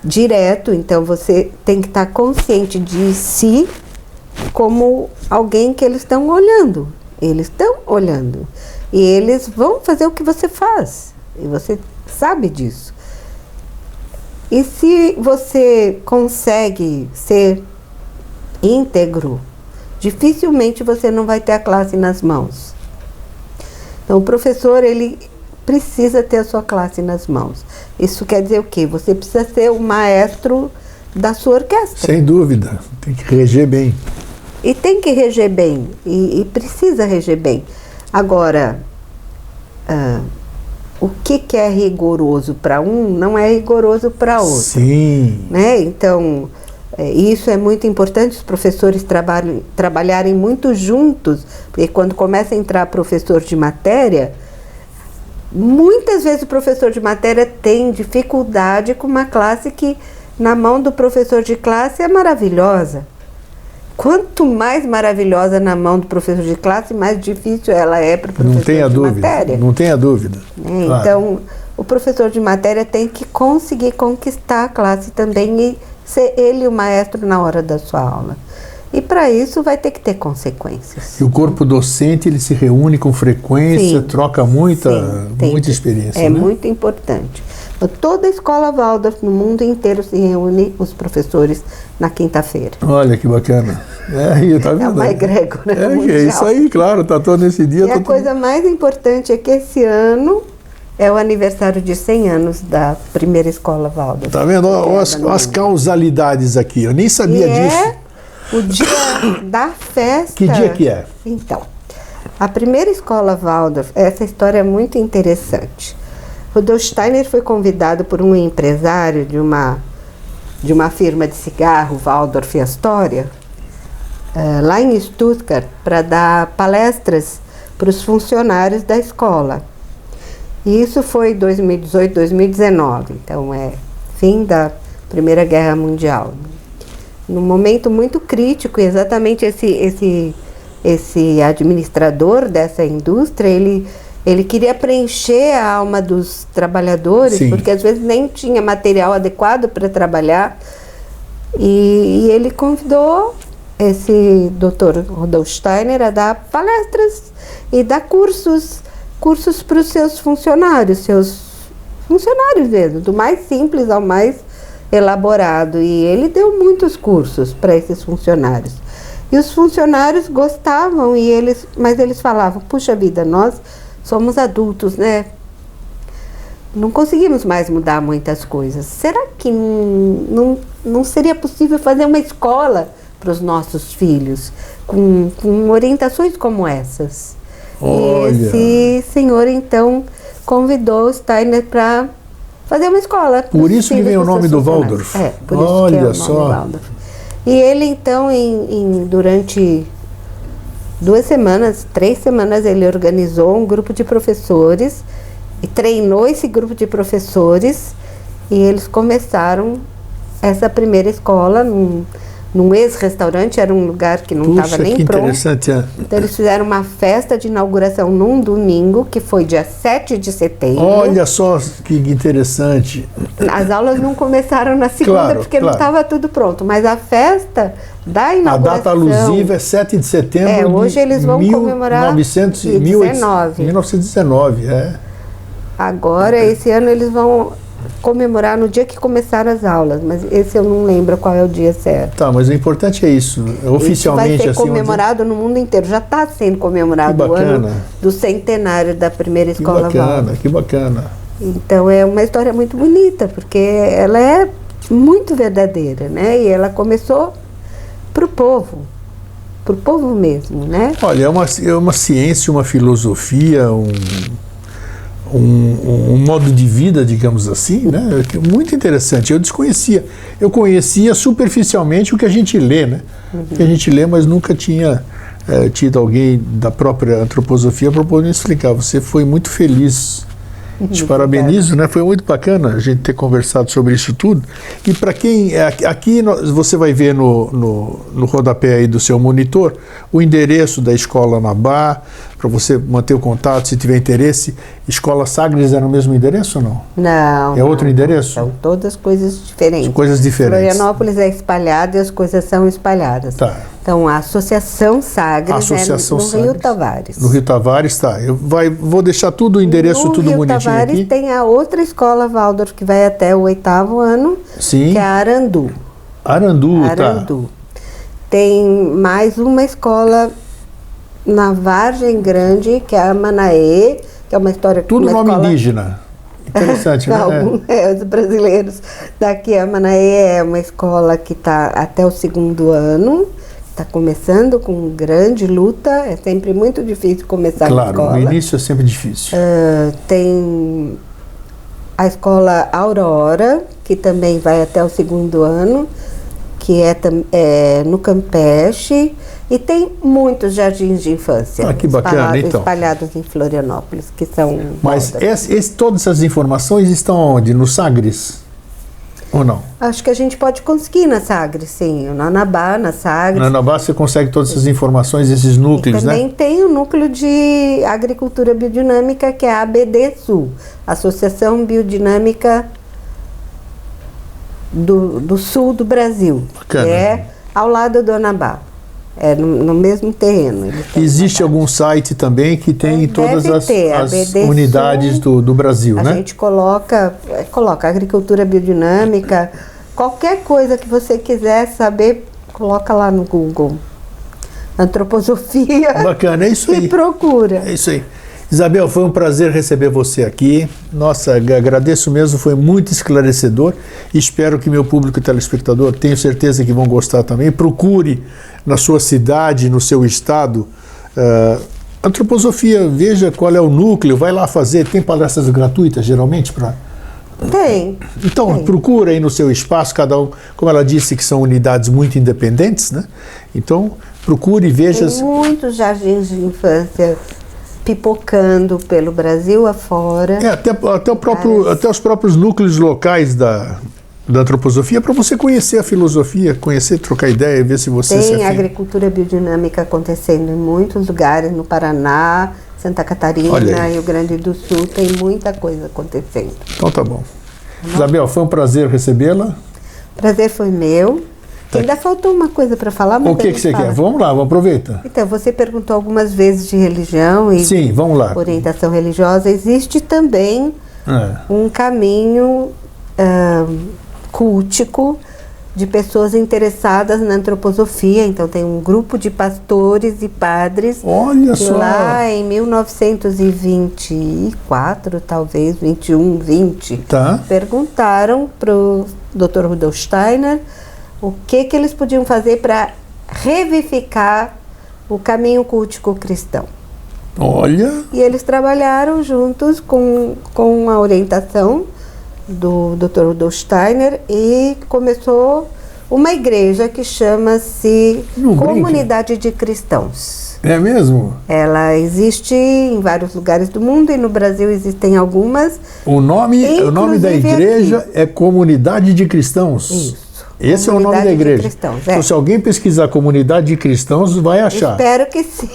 [SPEAKER 2] direto. Então você tem que estar consciente de si como alguém que eles estão olhando. Eles estão olhando. E eles vão fazer o que você faz. E você sabe disso. E se você consegue ser íntegro, dificilmente você não vai ter a classe nas mãos. Então, o professor, ele precisa ter a sua classe nas mãos. Isso quer dizer o quê? Você precisa ser o maestro da sua orquestra.
[SPEAKER 1] Sem dúvida. Tem que reger bem.
[SPEAKER 2] E tem que reger bem. E precisa reger bem. Agora, o que é rigoroso para um não é rigoroso para outro.
[SPEAKER 1] Sim.
[SPEAKER 2] Né? Então, isso é muito importante, os professores trabalharem muito juntos, porque quando começa a entrar professor de matéria, muitas vezes o professor de matéria tem dificuldade com uma classe que, na mão do professor de classe, é maravilhosa. Quanto mais maravilhosa na mão do professor de classe, mais difícil ela é para o professor de matéria.
[SPEAKER 1] Não tenha dúvida.
[SPEAKER 2] Claro. Então, o professor de matéria tem que conseguir conquistar a classe também e ser ele o maestro na hora da sua aula. E para isso vai ter que ter consequências.
[SPEAKER 1] E o corpo docente, ele se reúne com frequência, troca muita experiência.
[SPEAKER 2] É, né? Muito importante. Toda a escola Waldorf no mundo inteiro se reúne os professores na quinta-feira.
[SPEAKER 1] Olha que bacana. Tá vendo?
[SPEAKER 2] É uma egrégora mundial.
[SPEAKER 1] É isso aí, claro, tá todo nesse dia.
[SPEAKER 2] E a coisa mais importante é que esse ano é o aniversário de 100 anos da primeira escola Waldorf.
[SPEAKER 1] Tá vendo? As causalidades aqui, eu nem sabia disso.
[SPEAKER 2] É o dia da festa.
[SPEAKER 1] Que dia que é?
[SPEAKER 2] Então, a primeira escola Waldorf, essa história é muito interessante. Rudolf Steiner foi convidado por um empresário de uma firma de cigarro, Waldorf Astoria, lá em Stuttgart, para dar palestras para os funcionários da escola. E isso foi 2018, 2019, então é fim da Primeira Guerra Mundial. Num momento muito crítico, exatamente esse administrador dessa indústria, ele queria preencher a alma dos trabalhadores, sim, porque às vezes nem tinha material adequado para trabalhar. E ele convidou esse Dr. Rudolf Steiner a dar palestras e dar cursos para os seus funcionários mesmo, do mais simples ao mais elaborado. E ele deu muitos cursos para esses funcionários. E os funcionários gostavam, mas eles falavam, puxa vida, nós somos adultos, né? Não conseguimos mais mudar muitas coisas. Será que não seria possível fazer uma escola para os nossos filhos com orientações como essas?
[SPEAKER 1] Olha.
[SPEAKER 2] E esse senhor, então, convidou o Steiner para fazer uma escola.
[SPEAKER 1] Por isso que vem o nome do Waldorf.
[SPEAKER 2] Por isso que é o nome Waldorf. E ele, então, durante 2 semanas, 3 semanas, ele organizou um grupo de professores e treinou esse grupo de professores e eles começaram essa primeira escola num ex-restaurante, era um lugar que não estava nem pronto.
[SPEAKER 1] Interessante.
[SPEAKER 2] Então eles fizeram uma festa de inauguração num domingo, que foi dia 7 de setembro.
[SPEAKER 1] Olha só que interessante.
[SPEAKER 2] As aulas não começaram na segunda, porque não estava tudo pronto, mas a festa da inauguração...
[SPEAKER 1] A data alusiva é 7 de setembro
[SPEAKER 2] hoje eles vão comemorar
[SPEAKER 1] 1919,
[SPEAKER 2] Agora, esse ano eles vão comemorar no dia que começaram as aulas, mas esse eu não lembro qual é o dia certo.
[SPEAKER 1] Tá, mas o importante é isso, oficialmente
[SPEAKER 2] isso vai ser
[SPEAKER 1] assim,
[SPEAKER 2] comemorado no mundo inteiro, já está sendo comemorado o ano do centenário da primeira escola Waldorf.
[SPEAKER 1] Que bacana.
[SPEAKER 2] Então é uma história muito bonita, porque ela é muito verdadeira, né? E ela começou para o povo mesmo, né?
[SPEAKER 1] Olha, é uma ciência, uma filosofia, um modo de vida, digamos assim, né? Muito interessante. Eu conhecia superficialmente o que a gente lê, né? O que a gente lê, mas nunca tinha tido alguém da própria antroposofia para poder explicar. Você foi muito feliz. Te parabenizo, né? Foi muito bacana a gente ter conversado sobre isso tudo. E para quem... Aqui você vai ver no rodapé aí do seu monitor o endereço da Escola Anabá, para você manter o contato, se tiver interesse. Escola Sagres é no mesmo endereço ou não?
[SPEAKER 2] Não.
[SPEAKER 1] É outro endereço?
[SPEAKER 2] São todas coisas diferentes.
[SPEAKER 1] Coisas diferentes.
[SPEAKER 2] Florianópolis é espalhada e as coisas são espalhadas.
[SPEAKER 1] Tá.
[SPEAKER 2] Então, a Associação Sagres no Rio Tavares.
[SPEAKER 1] No Rio Tavares, tá. Vou deixar tudo, o endereço tudo bonitinho aqui. No Rio Tavares
[SPEAKER 2] tem a outra escola Waldorf que vai até o 8º ano,
[SPEAKER 1] sim,
[SPEAKER 2] que é a Arandu.
[SPEAKER 1] Arandu,
[SPEAKER 2] tá. Tem mais uma escola na Vargem Grande, que é a Manaê, que é uma história...
[SPEAKER 1] Tudo nome indígena. Interessante, né?
[SPEAKER 2] Os brasileiros daqui, a Manaê é uma escola que está até o 2º ano, está começando com grande luta, é sempre muito difícil começar a escola.
[SPEAKER 1] Claro, o início é sempre difícil.
[SPEAKER 2] Tem a escola Aurora, que também vai até o 2º ano, que é no Campeche, e tem muitos jardins de infância
[SPEAKER 1] que bacana,
[SPEAKER 2] espalhados em Florianópolis, que são...
[SPEAKER 1] Mas todas essas informações estão onde? No Sagres? Ou não?
[SPEAKER 2] Acho que a gente pode conseguir na Sagres, sim. Na Anabá, na Sagres.
[SPEAKER 1] Na Anabá você consegue todas essas informações, esses núcleos, né?
[SPEAKER 2] Também tem o núcleo de agricultura biodinâmica, que é a ABD Sul, Associação Biodinâmica do Sul do Brasil.
[SPEAKER 1] Bacana.
[SPEAKER 2] Que é ao lado do Anabá. É no mesmo terreno.
[SPEAKER 1] Existe algum site também que tem todas as unidades do Brasil, né?
[SPEAKER 2] A gente coloca agricultura biodinâmica, qualquer coisa que você quiser saber, coloca lá no Google. Antroposofia.
[SPEAKER 1] Bacana, é isso aí.
[SPEAKER 2] E procura.
[SPEAKER 1] É isso aí. Isabel, foi um prazer receber você aqui. Nossa, agradeço mesmo, foi muito esclarecedor. Espero que meu público telespectador, tenho certeza que vão gostar também. Procure na sua cidade, no seu estado, antroposofia, veja qual é o núcleo, vai lá fazer. Tem palestras gratuitas, geralmente, para...
[SPEAKER 2] Tem.
[SPEAKER 1] Então, procura aí no seu espaço, cada um, como ela disse, que são unidades muito independentes, né? Então, procure e veja...
[SPEAKER 2] Tem muitos jardins de infância pipocando pelo Brasil afora.
[SPEAKER 1] Até os próprios núcleos locais da antroposofia, para você conhecer a filosofia, trocar ideia, ver se você...
[SPEAKER 2] Tem agricultura biodinâmica acontecendo em muitos lugares, no Paraná, Santa Catarina, Rio Grande do Sul, tem muita coisa acontecendo.
[SPEAKER 1] Então tá bom. Isabel, foi um prazer recebê-la.
[SPEAKER 2] Prazer foi meu. Ainda faltou uma coisa para falar.
[SPEAKER 1] O que você quer? Vamos lá, vamos aproveitar.
[SPEAKER 2] Então, você perguntou algumas vezes de religião e
[SPEAKER 1] sim, vamos lá.
[SPEAKER 2] Orientação religiosa. Existe também um caminho cultico de pessoas interessadas na antroposofia. Então, tem um grupo de pastores e padres.
[SPEAKER 1] Olha só!
[SPEAKER 2] Lá em 1924, talvez, 21, 20, perguntaram para o Dr. Rudolf Steiner o que eles podiam fazer para revivificar o caminho cultico cristão.
[SPEAKER 1] Olha!
[SPEAKER 2] E eles trabalharam juntos com a orientação do Dr. Rudolf Steiner e começou uma igreja que chama-se
[SPEAKER 1] Não brinque.
[SPEAKER 2] Comunidade de Cristãos.
[SPEAKER 1] É mesmo?
[SPEAKER 2] Ela existe em vários lugares do mundo e no Brasil existem algumas.
[SPEAKER 1] O nome da
[SPEAKER 2] Inclusive
[SPEAKER 1] igreja
[SPEAKER 2] aqui.
[SPEAKER 1] é Comunidade de Cristãos.
[SPEAKER 2] Isso.
[SPEAKER 1] Esse é o nome da
[SPEAKER 2] Comunidade de
[SPEAKER 1] igreja.
[SPEAKER 2] Cristãos,
[SPEAKER 1] Então,
[SPEAKER 2] é.
[SPEAKER 1] se alguém pesquisar Comunidade de Cristãos, vai achar.
[SPEAKER 2] Espero que sim.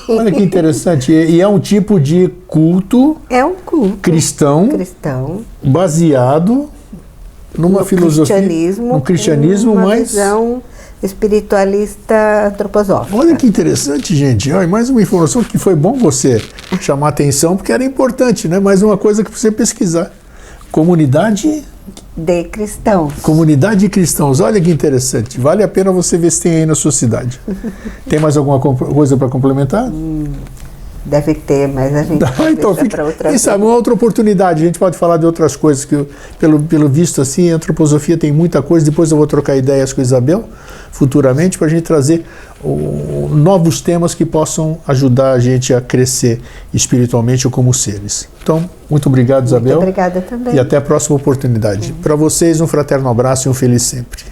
[SPEAKER 1] Olha que interessante. E é um tipo de culto
[SPEAKER 2] É um culto
[SPEAKER 1] cristão baseado numa filosofia,
[SPEAKER 2] cristianismo,
[SPEAKER 1] um cristianismo
[SPEAKER 2] uma
[SPEAKER 1] mais...
[SPEAKER 2] visão espiritualista antroposófica.
[SPEAKER 1] Olha que interessante, gente. Olha, mais uma informação que foi bom você chamar atenção, porque era importante, né? Mais uma coisa que você pesquisar. Comunidade de cristãos. Olha que interessante. Vale a pena você ver se tem aí na sua cidade. Tem mais alguma coisa para complementar?
[SPEAKER 2] Deve ter, mas a gente
[SPEAKER 1] Então
[SPEAKER 2] deixa para outra
[SPEAKER 1] quem sabe, uma outra oportunidade. A gente pode falar de outras coisas que, pelo visto assim, a antroposofia tem muita coisa. Depois eu vou trocar ideias com a Isabel futuramente para a gente trazer novos temas que possam ajudar a gente a crescer espiritualmente ou como seres. Então, muito obrigado, Isabel.
[SPEAKER 2] Muito obrigada também.
[SPEAKER 1] E até a próxima oportunidade. Para vocês, um fraterno abraço e um feliz sempre.